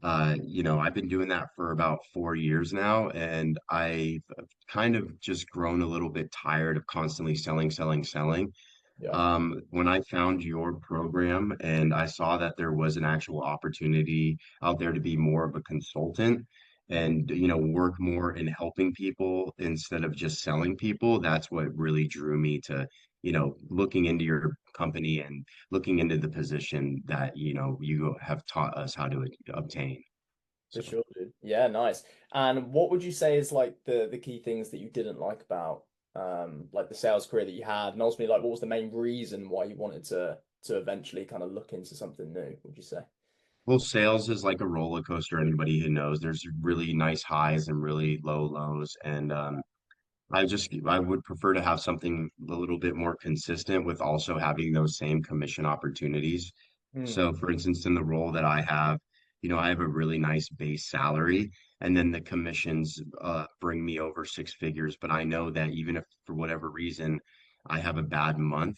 S10: I've been doing that for about 4 years now, and I've kind of just grown a little bit tired of constantly selling, selling, selling.
S5: Yeah.
S10: When I found your program and I saw that there was an actual opportunity out there to be more of a consultant and, work more in helping people instead of just selling people, that's what really drew me to, looking into your company and looking into the position that, you have taught us how to obtain.
S5: For
S10: So.
S5: sure, dude. Yeah, nice. And what would you say is like the key things that you didn't like about like the sales career that you had, and ultimately like what was the main reason why you wanted to eventually kind of look into something new, would you say?
S10: Well, sales is like a roller coaster. Anybody who knows, there's really nice highs and really low lows. And I would prefer to have something a little bit more consistent with also having those same commission opportunities.
S5: Hmm.
S10: So, for instance, in the role that I have, I have a really nice base salary, and then the commissions bring me over six figures. But I know that even if for whatever reason I have a bad month,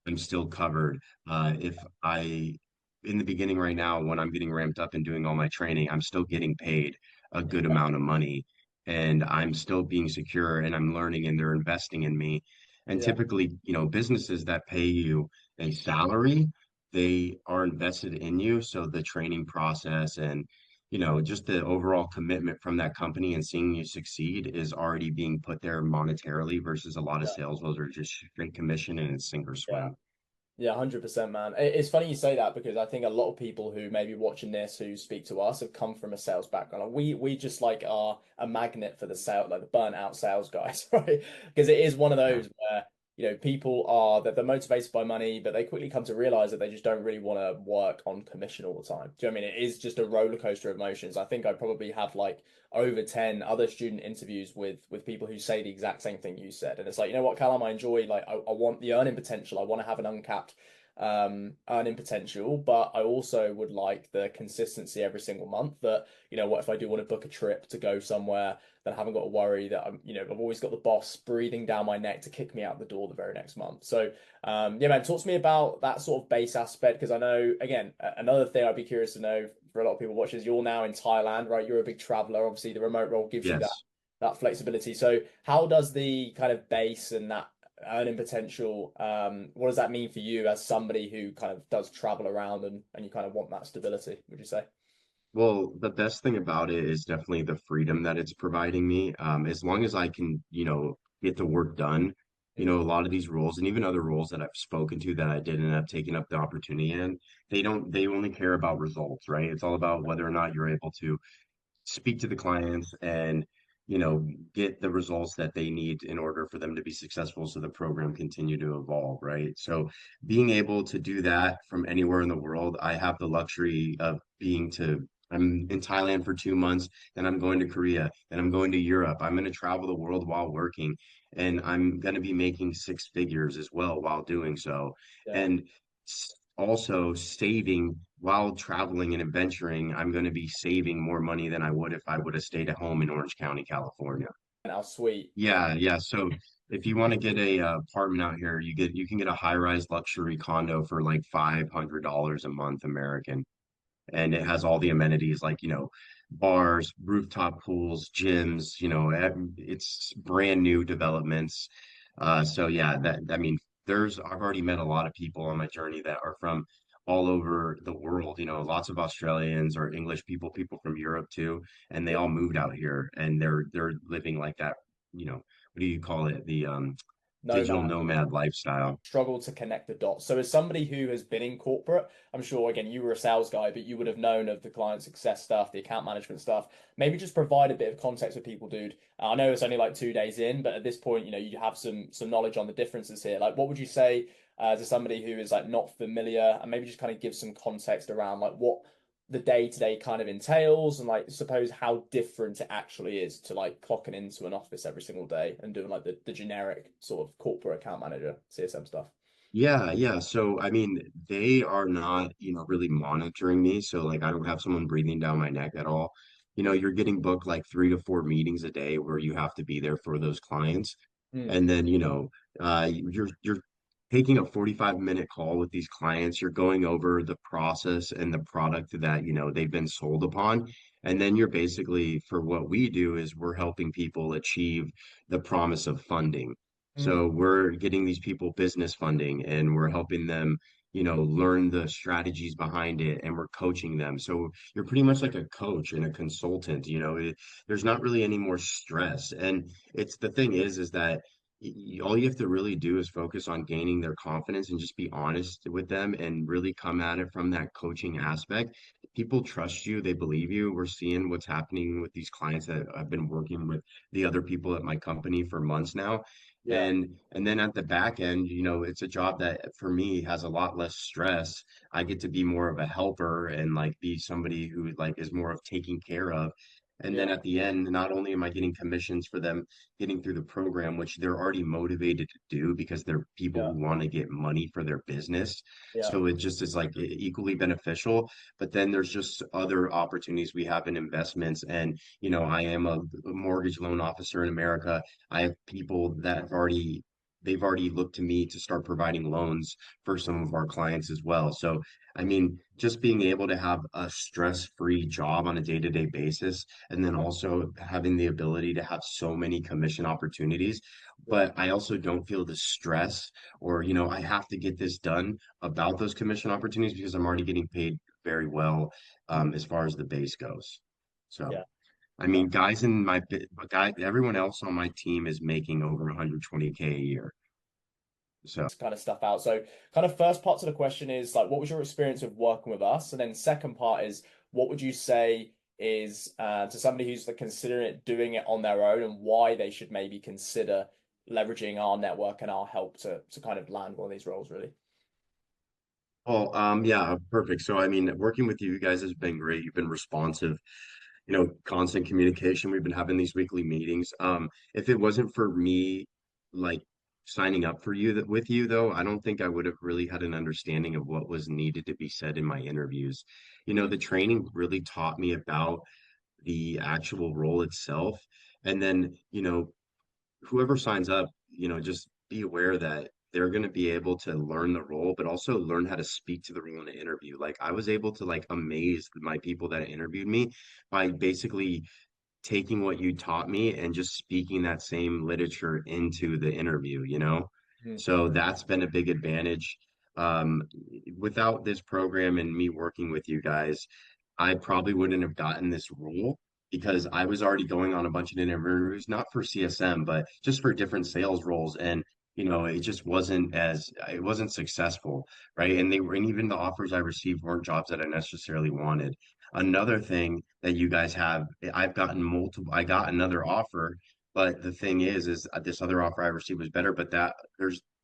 S10: I'm still covered. If I, in the beginning right now, when I'm getting ramped up and doing all my training, I'm still getting paid a good amount of money and I'm still being secure and I'm learning and they're investing in me. And
S5: Yeah.
S10: typically, businesses that pay you a salary, they are invested in you. So the training process and, just the overall commitment from that company and seeing you succeed is already being put there monetarily versus a lot of
S5: Yeah.
S10: sales roles are just straight commission and it's sink or
S5: Yeah.
S10: swim.
S5: Yeah, 100%, man. It's funny you say that because I think a lot of people who may be watching this who speak to us have come from a sales background. Like we just like are a magnet for the sale, like the burnt out sales guys, right? Because it is one of
S10: Yeah.
S5: those where, people are that they're motivated by money, but they quickly come to realize that they just don't really want to work on commission all the time. Do you know what I mean? It is just a roller coaster of emotions. I think I probably have like over 10 other student interviews with people who say the exact same thing you said. And it's like, you know what, Callum, I enjoy like I want the earning potential. I want to have an uncapped earning potential, but I also would like the consistency every single month that, what if I do want to book a trip to go somewhere, then I haven't got to worry that I've always got the boss breathing down my neck to kick me out the door the very next month. So yeah, man, talk to me about that sort of base aspect because I know again another thing I'd be curious to know for a lot of people watching is you're now in Thailand, right? You're a big traveler. Obviously, the remote role gives you that
S10: Yes.
S5: that flexibility. So how does the kind of base and that earning potential, what does that mean for you as somebody who kind of does travel around and you kind of want that stability, would you say?
S10: Well, the best thing about it is definitely the freedom that it's providing me. As long as I can, get the work done,
S5: Mm.
S10: a lot of these roles and even other roles that I've spoken to that I did end up taking up the opportunity in, they only care about results, right? It's all about whether or not you're able to speak to the clients and get the results that they need in order for them to be successful so the program continue to evolve, right? So being able to do that from anywhere in the world, I have the luxury of being to I'm in Thailand for 2 months, then I'm going to Korea, then I'm going to Europe. I'm going to travel the world while working, and I'm going to be making six figures as well while doing so.
S5: Yeah.
S10: And also saving while traveling and adventuring, I'm going to be saving more money than I would if I would have stayed at home in Orange County, California.
S5: How sweet.
S10: Yeah, yeah. So if you want to get a apartment out here, you can get a high-rise luxury condo for like $500 a month American, and it has all the amenities like, bars, rooftop pools, gyms, it's brand new developments. So yeah, that I mean, I've already met a lot of people on my journey that are from all over the world, lots of Australians or English people, people from Europe too, and they all moved out here and they're living like that, what do you call it? The digital
S5: Nomad.
S10: nomad lifestyle.
S5: Struggle to connect the dots. So as somebody who has been in corporate, I'm sure again you were a sales guy, but you would have known of the client success stuff, the account management stuff. Maybe just provide a bit of context with people, dude. I know it's only like 2 days in, but at this point, you have some knowledge on the differences here. Like, what would you say to somebody who is like not familiar, and maybe just kind of give some context around like what the day-to-day kind of entails, and like suppose how different it actually is to like clocking into an office every single day and doing like the generic sort of corporate account manager CSM stuff.
S10: Yeah, yeah. So, I mean, they are not, really monitoring me. So, like, I don't have someone breathing down my neck at all. You're getting booked like 3 to 4 meetings a day where you have to be there for those clients.
S5: Mm,
S10: And then, you're taking a 45-minute call with these clients. You're going over the process and the product that, they've been sold upon. And then you're basically, for what we do is we're helping people achieve the promise of funding.
S5: mm,
S10: So we're getting these people business funding and we're helping them, learn the strategies behind it and we're coaching them. So you're pretty much like a coach and a consultant, there's not really any more stress. And it's the thing is that all you have to really do is focus on gaining their confidence and just be honest with them and really come at it from that coaching aspect. People trust you, they believe you. We're seeing what's happening with these clients that I've been working with the other people at my company for months now.
S5: yeah,
S10: And then at the back end, it's a job that for me has a lot less stress. I get to be more of a helper and like be somebody who like is more of taking care of. And then
S5: yeah,
S10: at the end, not only am I getting commissions for them getting through the program, which they're already motivated to do because they're people
S5: yeah,
S10: who want to get money for their business.
S5: yeah,
S10: So it just is like equally beneficial. But then there's just other opportunities we have in investments. And, I am a mortgage loan officer in America. I have people that they've already looked to me to start providing loans for some of our clients as well. So, I mean, just being able to have a stress-free job on a day-to-day basis, and then also having the ability to have so many commission opportunities.
S5: yeah.
S10: But I also don't feel the stress or, I have to get this done about those commission opportunities because I'm already getting paid very well as far as the base goes. So.
S5: Yeah.
S10: I mean, everyone else on my team is making over 120K a year. So,
S5: Kind of stuff out. So, kind of first part to the question is like, what was your experience of working with us? And then second part is, what would you say is to somebody who's like, considering it, doing it on their own, and why they should maybe consider leveraging our network and our help to kind of land one of these roles, really?
S10: well, yeah, perfect. So, I mean, working with you guys has been great. You've been responsive, constant communication. We've been having these weekly meetings. If it wasn't for me, like signing up for you with you though, I don't think I would have really had an understanding of what was needed to be said in my interviews. The training really taught me about the actual role itself. And then, whoever signs up, just be aware that they're going to be able to learn the role, but also learn how to speak to the role in an interview. Like I was able to like amaze my people that interviewed me by basically taking what you taught me and just speaking that same literature into the interview.
S5: Mhm.
S10: So that's been a big advantage. Um, Without this program and me working with you guys, I probably wouldn't have gotten this role because I was already going on a bunch of interviews, not for CSM, but just for different sales roles. And, it wasn't successful, right? And even the offers I received weren't jobs that I necessarily wanted. Another thing that you guys have, I got another offer, but the thing is this other offer I received was better, but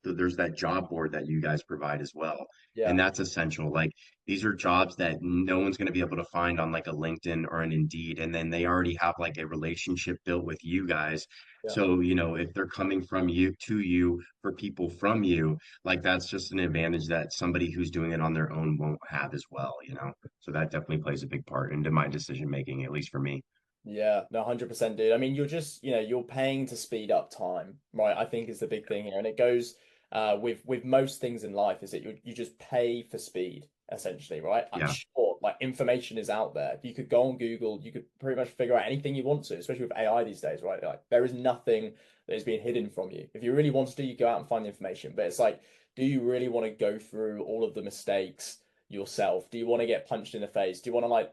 S10: there's that job board that you guys provide as well.
S5: Yeah.
S10: And that's essential. Like these are jobs that no one's going to be able to find on like a LinkedIn or an Indeed. And then they already have like a relationship built with you guys.
S5: Yeah.
S10: So, you know, if they're coming from you to you for people from you, like that's just an advantage that somebody who's doing it on their own won't have as well, you know? So that definitely plays a big part into my decision making, at least for me.
S5: Yeah, no, 100%, dude. I mean, you're just, you're paying to speed up time, right? I think is the big thing here. And it goes with most things in life is that you just pay for speed, essentially, right? I'm
S10: Yeah.
S5: sure like information is out there. You could go on Google, you could pretty much figure out anything you want to, especially with AI these days, right? Like there is nothing that is being hidden from you. If you really want to, you go out and find the information. But it's like, do you really want to go through all of the mistakes yourself? Do you want to get punched in the face? Do you want to like,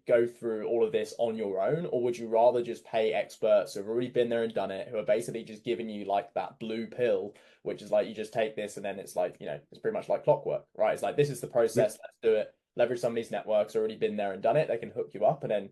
S5: go through all of this on your own? Or would you rather just pay experts who have already been there and done it, who are basically just giving you like that blue pill, which is like you just take this and then it's like, it's pretty much like clockwork, right? It's like this is the process, let's do it. Leverage some of these networks already been there and done it. They can hook you up and then,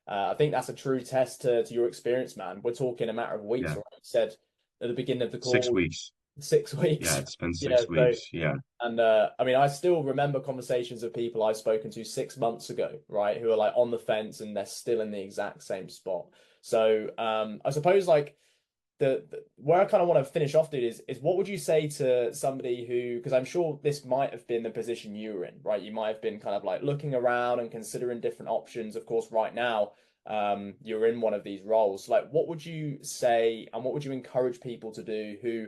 S5: I think that's a true test to your experience, man. We're talking a matter of weeks,
S10: Yeah.
S5: right? You said at the beginning of the call,
S10: 6 weeks.
S5: 6 weeks.
S10: Yeah, it's been 6 weeks. Yeah.
S5: And I mean, I still remember conversations of people I've spoken to 6 months ago, right, who are like on the fence and they're still in the exact same spot. So I suppose like the where I kind of want to finish off, dude, is what would you say to somebody who, because I'm sure this might have been the position you were in, right? You might have been kind of like looking around and considering different options. Of course, right now, you're in one of these roles. Like, what would you say and what would you encourage people to do who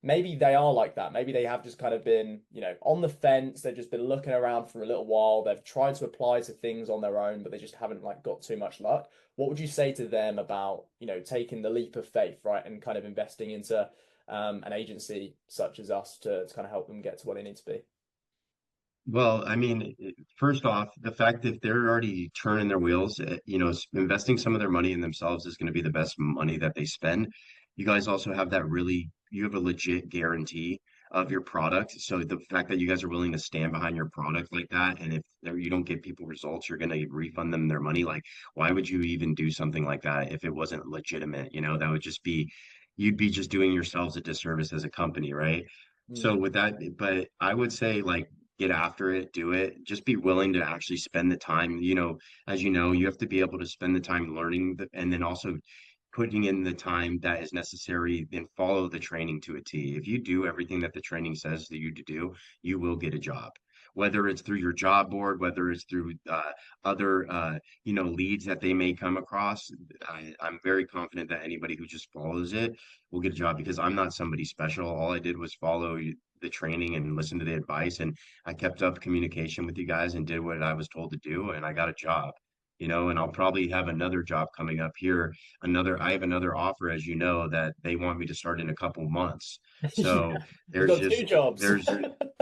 S5: maybe they are like that? Maybe they have just kind of been, on the fence. They've just been looking around for a little while. They've tried to apply to things on their own, but they just haven't like got too much luck. What would you say to them about, taking the leap of faith, right, and kind of investing into an agency such as us to kind of help them get to where they need to be?
S10: Well, I mean, first off, the fact that they're already turning their wheels, investing some of their money in themselves is going to be the best money that they spend. You guys also have you have a legit guarantee of your product. So the fact that you guys are willing to stand behind your product like that, and if you don't get people results, you're going to refund them their money. Like, why would you even do something like that if it wasn't legitimate? That would just be, you'd be just doing yourselves a disservice as a company, right? So with that, but I would say like, get after it, do it. Just be willing to actually spend the time. As you know, you have to be able to spend the time learning and then also putting in the time that is necessary and follow the training to a T. If you do everything that the training says that you to do, you will get a job. Whether it's through your job board, whether it's through other leads that they may come across, I'm very confident that anybody who just follows it will get a job because I'm not somebody special. All I did was follow the training and listen to the advice, and I kept up communication with you guys and did what I was told to do, and I got a job. And I'll probably have another job coming up here. I have another offer, as you know, that they want me to start in a couple months. So
S5: You've got two jobs.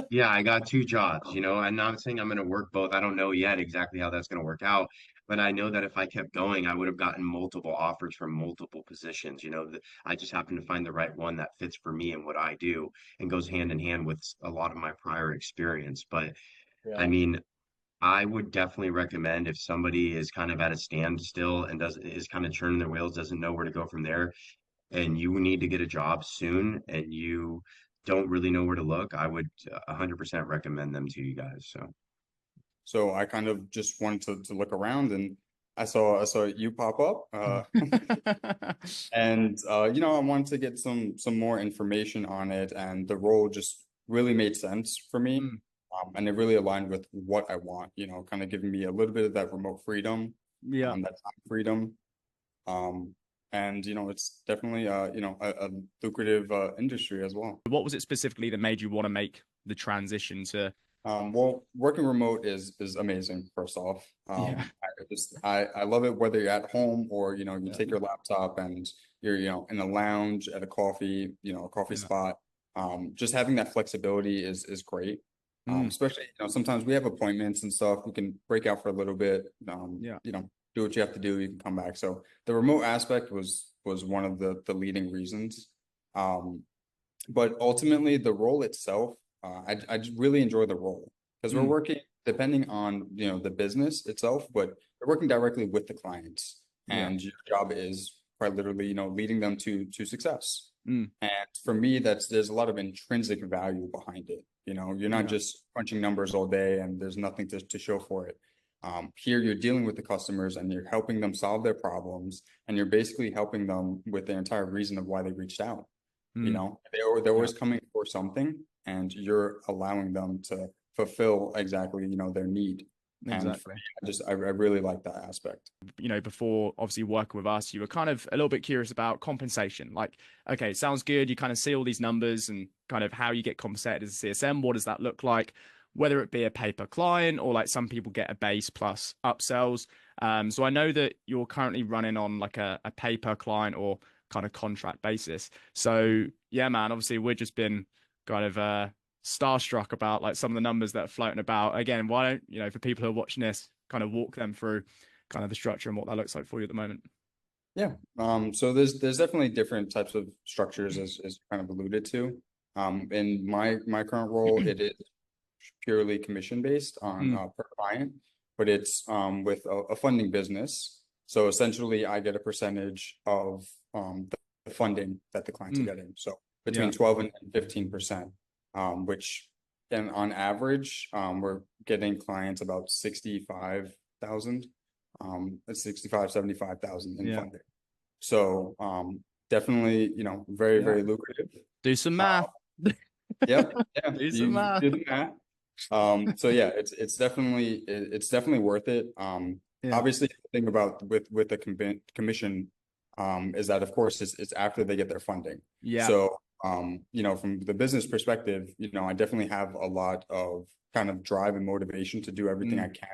S10: yeah, I got two jobs, I'm not saying I'm going to work both. I don't know yet exactly how that's going to work out, but I know that if I kept going, I would have gotten multiple offers from multiple positions. I just happen to find the right one that fits for me and what I do and goes hand in hand with a lot of my prior experience. But I
S5: Yeah.
S10: mean, I would definitely recommend if somebody is kind of at a standstill and is kind of churning their wheels, doesn't know where to go from there, and you need to get a job soon and you don't really know where to look, I would 100% recommend them to you guys.
S11: So I kind of just wanted to look around and I saw you pop up. And I wanted to get some more information on it, and the role just really made sense for me. And it really aligned with what I want, kind of giving me a little bit of that remote freedom, that time freedom. And it's definitely a lucrative industry as well.
S12: What was it specifically that made you want to make the transition to?
S11: Well, working remote is amazing, first off. I love it whether you're at home or you take your laptop and you're in a lounge at a coffee spot. Just having that flexibility is great. Especially sometimes we have appointments and stuff. We can break out for a little bit. Do what you have to do. You can come back. So the remote aspect was one of the leading reasons. But ultimately, the role itself, I really enjoy the role because we're working depending on the business itself, but we're working directly with the clients, and your job is quite literally leading them to success.
S12: Mm.
S11: And for me, there's a lot of intrinsic value behind it. You know, you're not
S12: Yeah.
S11: just crunching numbers all day and there's nothing to show for it. Here you're dealing with the customers and you're helping them solve their problems, and you're basically helping them with the entire reason of why they reached out. You
S12: Mm.
S11: know, they're always coming for something, and you're allowing them to fulfill exactly, you know, their need. And for
S12: Exactly.
S11: me, I really like that aspect.
S12: You know, before obviously working with us, you were kind of a little bit curious about compensation. Like, okay, sounds good. You kind of see all these numbers and kind of how you get compensated as a CSM. What does that look like? Whether it be a pay per client or like some people get a base plus upsells. So I know that you're currently running on like a pay per client or kind of contract basis. So yeah, man, obviously we've just been kind of starstruck about like some of the numbers that are floating about. Again, why don't, you know, for people who are watching this, kind of walk them through kind of the structure and what that looks like for you at the moment?
S11: Yeah. So there's definitely different types of structures as kind of alluded to. In my current role, it is purely commission based on per client, but it's with a funding business. So essentially I get a percentage of the funding that the clients are getting. So between 12 and 15%, which then on average, we're getting clients about 65,000, 75,000 in funding. So definitely, you know, very lucrative.
S12: Do some math.
S11: Yep. Yeah.
S12: Do some math.
S11: Do the math. So yeah, it's definitely worth it. Obviously the thing about with the commission is that of course it's after they get their funding.
S12: Yeah.
S11: So you know, from the business perspective, you know, I definitely have a lot of kind of drive and motivation to do everything I can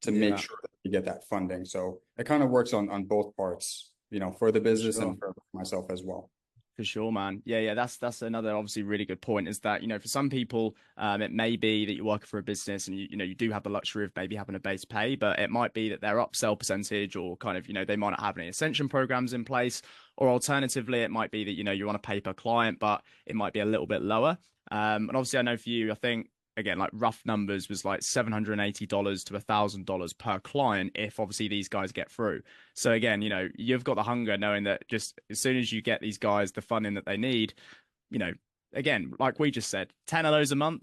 S11: to make sure that we get that funding. So it kind of works on both parts, you know, for the business and for myself as well.
S12: For sure, man. Yeah. That's another obviously really good point, is that, you know, for some people, it may be that you're working for a business and you know, you do have the luxury of maybe having a base pay, but it might be that their upsell percentage or kind of, you know, they might not have any ascension programs in place, or alternatively, it might be that, you know, you're on a pay per client, but it might be a little bit lower. And obviously I know for you, I think, again, like rough numbers was like $780 to $1,000 per client if obviously these guys get through. So again, you know, you've got the hunger knowing that just as soon as you get these guys the funding that they need, you know, again, like we just said, 10 of those a month,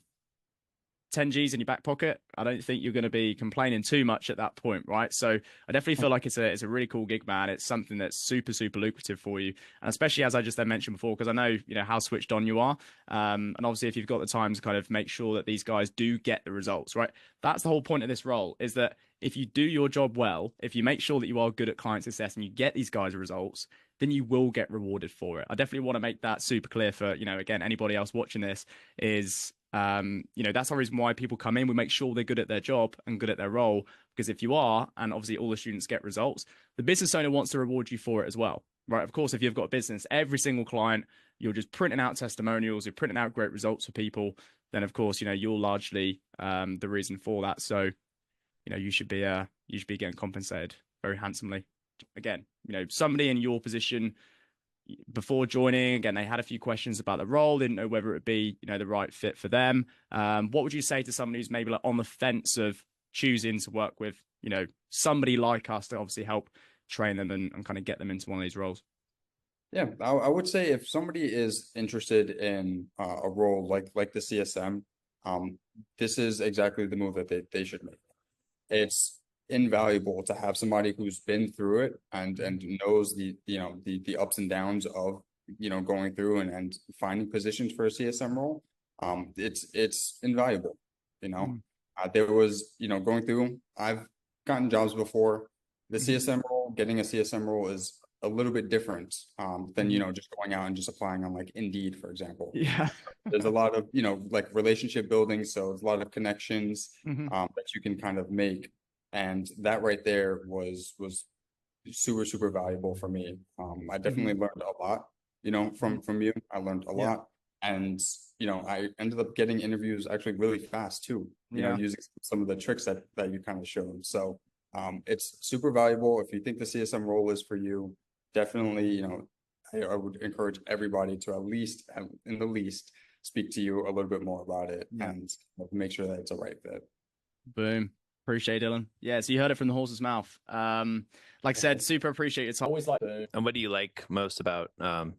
S12: 10 G's in your back pocket, I don't think you're going to be complaining too much at that point, right? So I definitely feel like it's a really cool gig, man. It's something that's super lucrative for you, and especially as I just mentioned before, because I know, you know, how switched on you are, and obviously if you've got the time to kind of make sure that these guys do get the results, right? That's the whole point of this role, is that if you do your job well, if you make sure that you are good at client success and you get these guys results, then you will get rewarded for it. I definitely want to make that super clear for, you know, again, anybody else watching this is, you know, that's the reason why people come in. We make sure they're good at their job and good at their role, because if you are, and obviously all the students get results, the business owner wants to reward you for it as well, right? Of course, if you've got a business, every single client, you're just printing out testimonials, you're printing out great results for people, then of course, you know, you're largely the reason for that. So, you know, you should be getting compensated very handsomely. Again, you know, somebody in your position before joining, again, they had a few questions about the role, didn't know whether it would be, you know, the right fit for them. What would you say to somebody who's maybe like on the fence of choosing to work with, you know, somebody like us to obviously help train them and kind of get them into one of these roles?
S11: Yeah, I would say if somebody is interested in a role like the CSM, this is exactly the move that they should make. It's invaluable to have somebody who's been through it and knows the, you know, the ups and downs of, you know, going through and finding positions for a CSM role. It's invaluable, you know. There was, you know, going through, I've gotten jobs before. The CSM role, getting a CSM role is a little bit different than, you know, just going out and just applying on like Indeed, for example.
S12: Yeah.
S11: There's a lot of, you know, like relationship building. So there's a lot of connections that you can kind of make. And that right there was super valuable for me. I definitely learned a lot, you know, from you. I learned a lot. And, you know, I ended up getting interviews actually really fast too, you know, using some of the tricks that you kind of showed. So it's super valuable. If you think the CSM role is for you, definitely, you know, I would encourage everybody to at least, in the least, speak to you a little bit more about it and make sure that it's a right fit.
S12: Boom. Appreciate it, Dylan. Yeah, so you heard it from the horse's mouth. Like I said, super appreciate your time.
S5: Always like to.
S1: And what do you like most about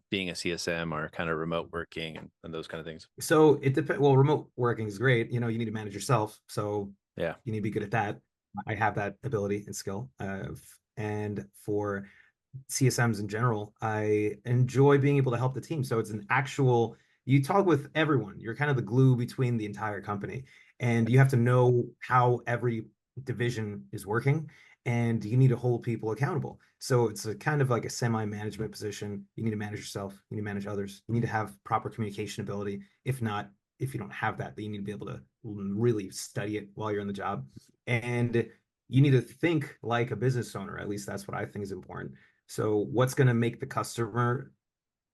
S1: being a CSM or kind of remote working and those kind of things?
S13: So it depends. Well, remote working is great. You need to manage yourself. So
S1: Yeah,
S13: you need to be good at that. I have that ability and skill. And for CSMs in general, I enjoy being able to help the team. So it's an actual, you talk with everyone. You're kind of the glue between the entire company. And you have to know how every division is working, and you need to hold people accountable. So it's a kind of like a semi-management position. You need to manage yourself, you need to manage others, you need to have proper communication ability. If not, if you don't have that, then you need to be able to really study it while you're in the job. And you need to think like a business owner. At least that's what I think is important. So what's going to make the customer,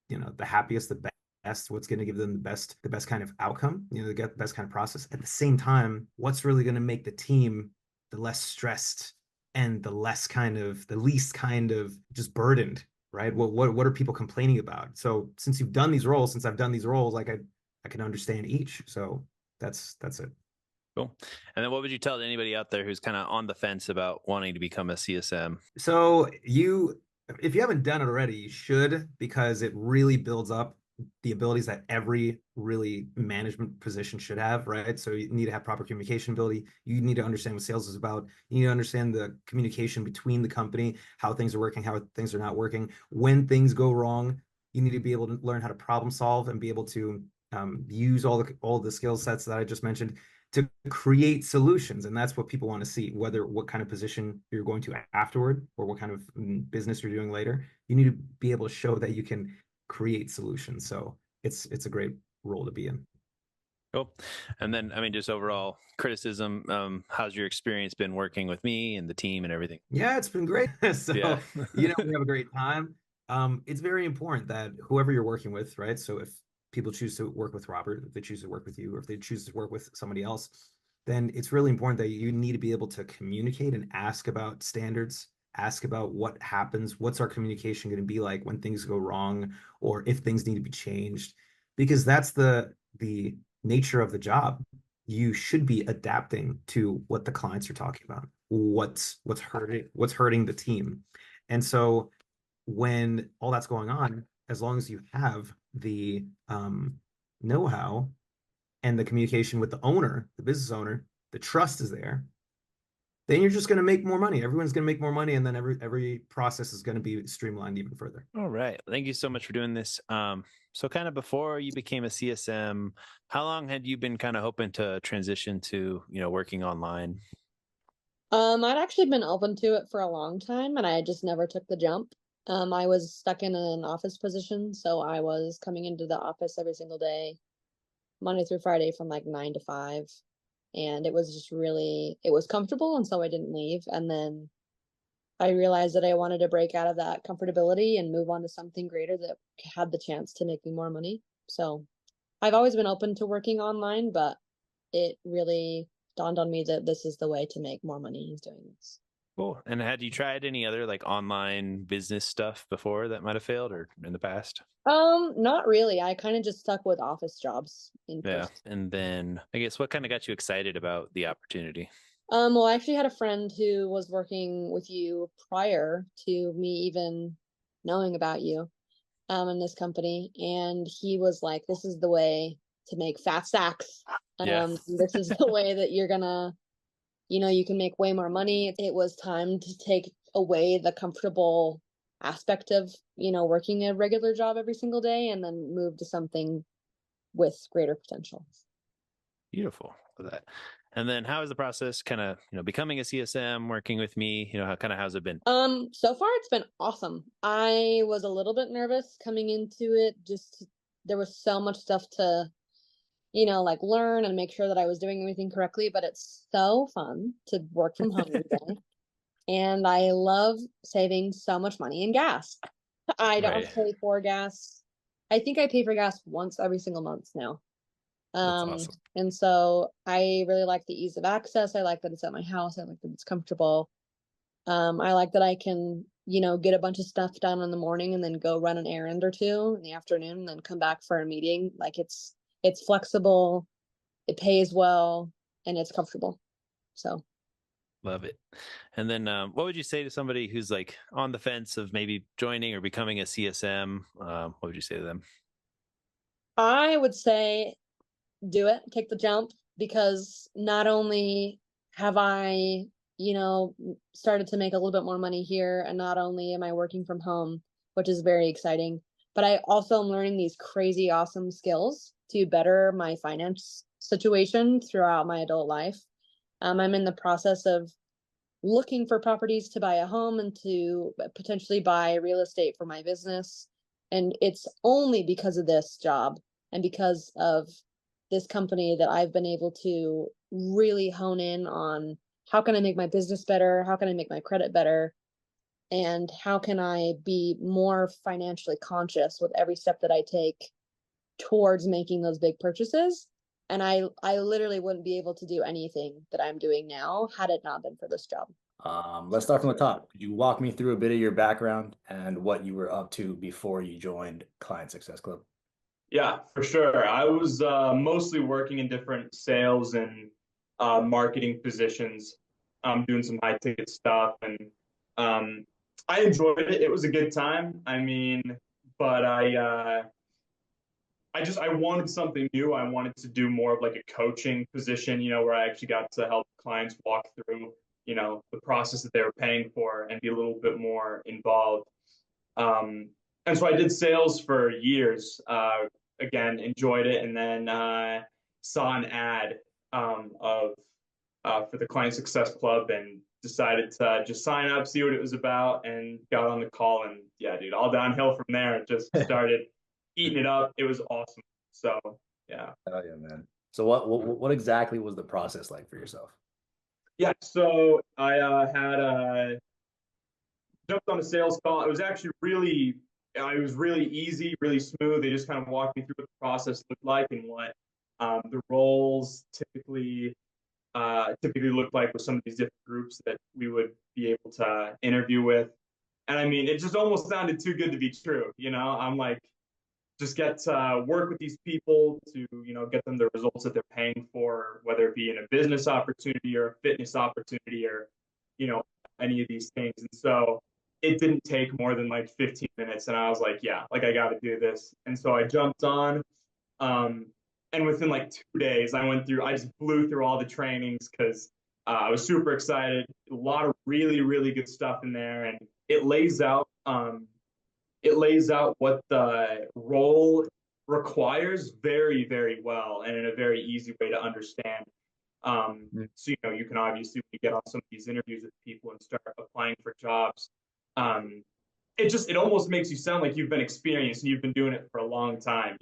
S13: the happiest, the best, what's going to give them the best kind of outcome, to get the best kind of process. At the same time, what's really going to make the team the less stressed and the least kind of just burdened, right? What are people complaining about? So since I've done these roles, like I can understand each. So that's it.
S1: cool. And then what would you tell anybody out there who's kind of on the fence about wanting to become a CSM?
S13: So if you haven't done it already, you should, because it really builds up the abilities that every really management position should have, right? So you need to have proper communication ability. You need to understand what sales is about. You need to understand the communication between the company, how things are working, how things are not working. When things go wrong, you need to be able to learn how to problem solve and be able to use all the skill sets that I just mentioned to create solutions. And that's what people want to see, what kind of position you're going to afterward or what kind of business you're doing later. You need to be able to show that you can create solutions. So it's a great role to be in.
S1: Cool. And then, just overall criticism, how's your experience been working with me and the team and everything?
S13: Yeah, it's been great. So,
S1: Yeah.
S13: we have a great time. It's very important that whoever you're working with, right? So if people choose to work with Robert, if they choose to work with you, or if they choose to work with somebody else, then it's really important that you need to be able to communicate and ask about standards, ask about what happens, what's our communication going to be like when things go wrong, or if things need to be changed, because that's the nature of the job. You should be adapting to what the clients are talking about, what's hurting the team. And so when all that's going on, as long as you have the know-how and the communication with the owner, the business owner, the trust is there, then you're just going to make more money. Everyone's going to make more money, and then every process is going to be streamlined even further.
S1: All right. Thank you so much for doing this. So kind of before you became a CSM, how long had you been kind of hoping to transition to, working online?
S14: I'd actually been open to it for a long time, and I just never took the jump. I was stuck in an office position, so I was coming into the office every single day, Monday through Friday from like 9 to 5. And it was just it was comfortable, and so I didn't leave. And then I realized that I wanted to break out of that comfortability and move on to something greater that had the chance to make me more money. So I've always been open to working online, but it really dawned on me that this is the way to make more money is doing this.
S1: Cool. And had you tried any other like online business stuff before that might have failed or in the past?
S14: Not really. I kind of just stuck with office jobs in person.
S1: And then I guess what kind of got you excited about the opportunity?
S14: Well, I actually had a friend who was working with you prior to me even knowing about you, in this company. And he was like, this is the way to make fat stacks. This is the way that you're gonna, you can make way more money. It was time to take away the comfortable aspect of, working a regular job every single day and then move to something with greater potential.
S1: Beautiful. Love that. And then how is the process kind of, becoming a CSM, working with me, how's it been?
S14: So far it's been awesome. I was a little bit nervous coming into it. There was so much stuff to, like learn and make sure that I was doing everything correctly, but it's so fun to work from home every day. And I love saving so much money in gas. I don't have to pay for gas. I think I pay for gas once every single month now.
S1: That's awesome.
S14: And so I really like the ease of access. I like that it's at my house. I like that it's comfortable. I like that I can, get a bunch of stuff done in the morning and then go run an errand or two in the afternoon and then come back for a meeting. Like it's flexible, it pays well, and it's comfortable. So
S1: Love it. And then what would you say to somebody who's like on the fence of maybe joining or becoming a CSM? What would you say to them?
S14: I would say do it, take the jump, because not only have I, started to make a little bit more money here, and not only am I working from home, which is very exciting, but I also am learning these crazy awesome skills to better my finance situation throughout my adult life. I'm in the process of looking for properties to buy a home and to potentially buy real estate for my business. And it's only because of this job and because of this company that I've been able to really hone in on how can I make my business better? How can I make my credit better? And how can I be more financially conscious with every step that I take towards making those big purchases? And I literally wouldn't be able to do anything that I'm doing now had it not been for this job.
S3: Let's start from the top. Could you walk me through a bit of your background and what you were up to before you joined Client Success Club?
S15: Yeah, for sure. I was mostly working in different sales and marketing positions, doing some high ticket stuff, and I enjoyed it. It was a good time. I mean, but I wanted something new. I wanted to do more of like a coaching position, where I actually got to help clients walk through, the process that they were paying for and be a little bit more involved. And so I did sales for years. Again, enjoyed it, and then saw an ad of for the Client Success Club, and decided to just sign up, see what it was about, and got on the call. And yeah, dude, all downhill from there. It just started eating it up. It was awesome. So yeah.
S3: Hell yeah, man. So what exactly was the process like for yourself?
S15: Yeah, so I had jumped on a sales call. It was actually it was really easy, really smooth. They just kind of walked me through what the process looked like and what the roles typically look like with some of these different groups that we would be able to interview with. And I mean, it just almost sounded too good to be true. I'm like, just get to work with these people to, get them the results that they're paying for, whether it be in a business opportunity or a fitness opportunity or, any of these things. And so it didn't take more than like 15 minutes. And I was like, yeah, like I got to do this. And so I jumped on. And within like 2 days, I just blew through all the trainings because I was super excited. A lot of really, really good stuff in there. And it lays out what the role requires very, very well and in a very easy way to understand. So, you can obviously, when you get on some of these interviews with people and start applying for jobs, it almost makes you sound like you've been experienced and you've been doing it for a long time,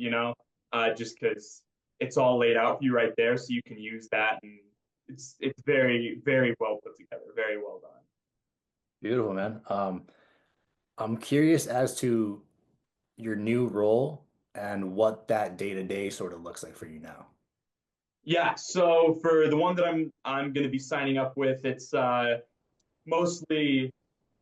S15: just because it's all laid out for you right there, so you can use that. And it's very, very well put together, very well done.
S3: Beautiful, man. I'm curious as to your new role and what that day-to-day sort of looks like for you now.
S15: Yeah, so for the one that I'm going to be signing up with, it's mostly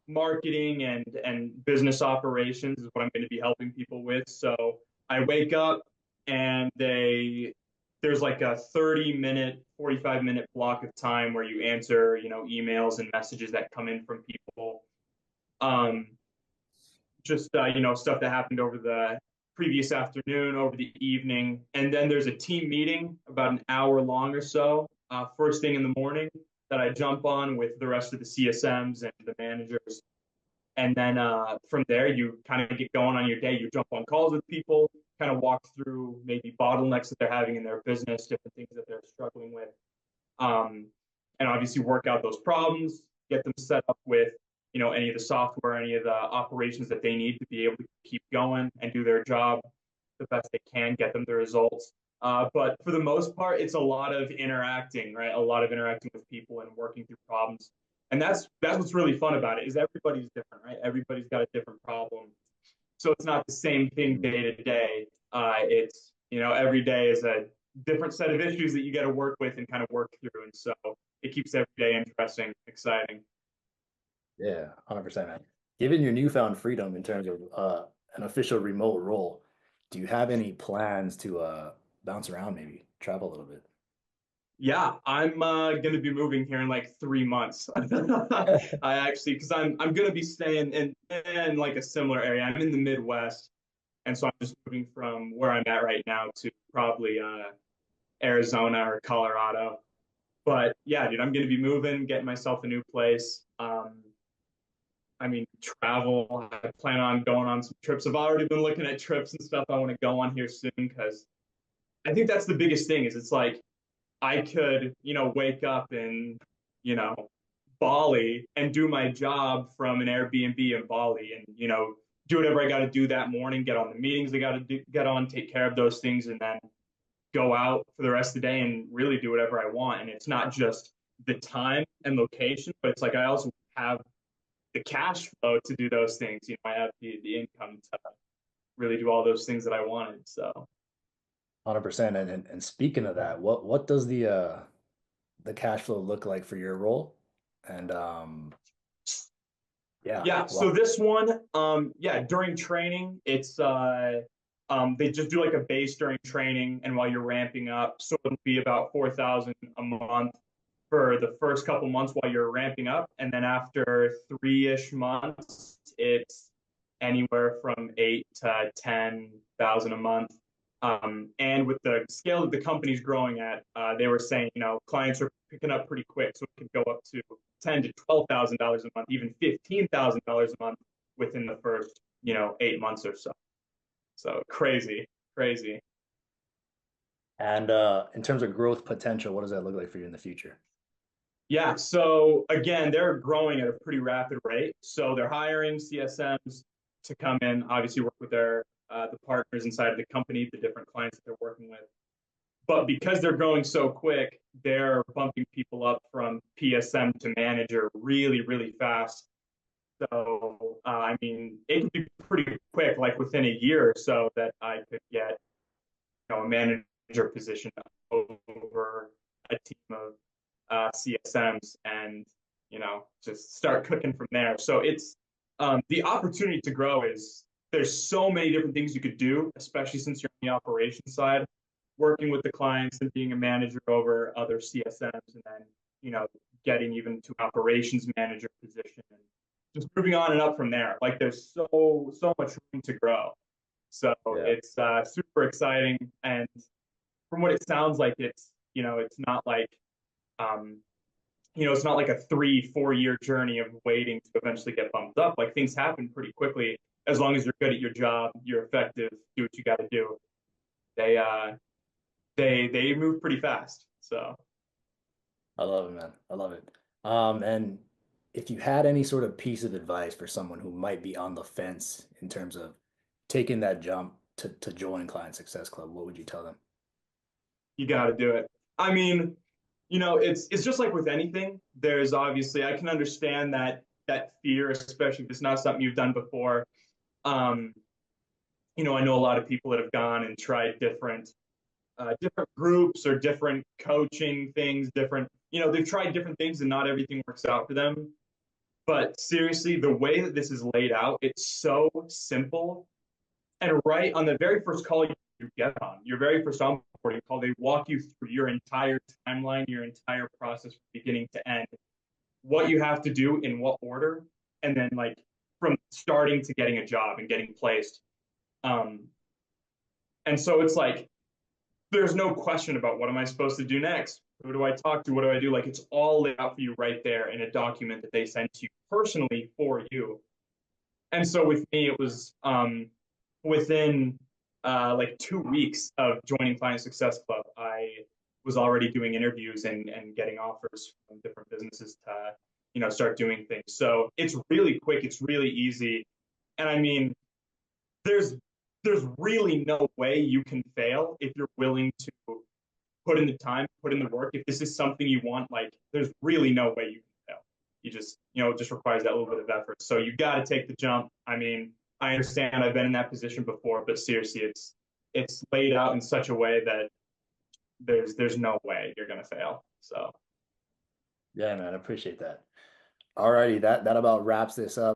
S15: marketing and business operations is what I'm going to be helping people with. So I wake up and there's like a 30-minute, 45-minute block of time where you answer, emails and messages that come in from people. Just stuff that happened over the previous afternoon, over the evening, and then there's a team meeting about an hour long or so, first thing in the morning, that I jump on with the rest of the CSMs and the managers. And then from there, you kind of get going on your day. You jump on calls with people, kind of walk through maybe bottlenecks that they're having in their business, different things that they're struggling with, and obviously work out those problems, get them set up with any of the software, any of the operations that they need to be able to keep going and do their job the best they can, get them the results. But for the most part, it's a lot of interacting, right? A lot of interacting with people and working through problems. And that's what's really fun about it, is everybody's different, right? Everybody's got a different problem. So it's not the same thing day to day. It's, every day is a different set of issues that you got to work with and kind of work through. And so it keeps every day interesting, exciting.
S3: Yeah, 100%, man. Given your newfound freedom in terms of an official remote role, do you have any plans to bounce around, maybe travel a little bit?
S15: Yeah, I'm gonna be moving here in like 3 months. I actually, because I'm gonna be staying in like a similar area. I'm in the Midwest, and so I'm just moving from where I'm at right now to probably Arizona or Colorado. But yeah, dude, I'm gonna be moving, getting myself a new place. I mean, travel. I plan on going on some trips. I've already been looking at trips and stuff I want to go on here soon because I think that's the biggest thing. Is it's like I could, wake up in, you know, Bali and do my job from an Airbnb in Bali and, do whatever I got to do that morning, get on the meetings I got to get on, take care of those things, and then go out for the rest of the day and really do whatever I want. And it's not just the time and location, but it's like I also have the cash flow to do those things. I have the income to really do all those things that I wanted. So
S3: 100%. And speaking of that, what does the cash flow look like for your role? And
S15: yeah, so this one, during training, it's they just do like a base during training and while you're ramping up. So it'll be about 4,000 a month for the first couple months while you're ramping up. And then after 3-ish months, it's anywhere from 8 to 10,000 a month. And with the scale that the company's growing at, they were saying, clients are picking up pretty quick, so it could go up to $10,000 to $12,000 a month, even $15,000 a month within the first, 8 months or so. So crazy, crazy.
S3: And in terms of growth potential, what does that look like for you in the future?
S15: Yeah, so again, they're growing at a pretty rapid rate. So they're hiring CSMs to come in, obviously work with their the partners inside of the company, the different clients that they're working with. But because they're growing so quick, they're bumping people up from PSM to manager really, really fast. So, I mean, it can be pretty quick, like within a year or so, that I could get, a manager position over a team of CSMs and, just start cooking from there. So it's the opportunity to grow is there's so many different things you could do, especially since you're on the operations side, working with the clients and being a manager over other CSMs and then, getting even to an operations manager position and just moving on and up from there. Like there's so much room to grow. So it's super exciting. And from what it sounds like, it's, it's not like, it's not like a 3-4 year journey of waiting to eventually get bumped up. Like things happen pretty quickly. As long as you're good at your job, you're effective, do what you got to do. They move pretty fast. So
S3: I love it, man. I love it. And if you had any sort of piece of advice for someone who might be on the fence in terms of taking that jump to join Client Success Club, what would you tell them?
S15: You got to do it. I mean, it's just like with anything. There's obviously I can understand that fear, especially if it's not something you've done before. I know a lot of people that have gone and tried different groups or different coaching things, they've tried different things and not everything works out for them. But seriously, the way that this is laid out, it's so simple. And right on the very first call you get on, your very first onboarding call, they walk you through your entire timeline, your entire process from beginning to end, what you have to do in what order, and then like from starting to getting a job and getting placed. And so it's like, there's no question about what am I supposed to do next? Who do I talk to? What do I do? Like it's all laid out for you right there in a document that they sent to you personally for you. And so with me, it was within like 2 weeks of joining Client Success Club, I was already doing interviews and getting offers from different businesses to, start doing things. So it's really quick. It's really easy. And I mean, there's really no way you can fail if you're willing to put in the time, put in the work. If this is something you want, like there's really no way you can fail. You just, it just requires that little bit of effort. So you got to take the jump. I mean, I understand I've been in that position before, but seriously, it's laid out in such a way that there's no way you're gonna fail. So
S3: yeah, man, I appreciate that. Alrighty, that about wraps this up.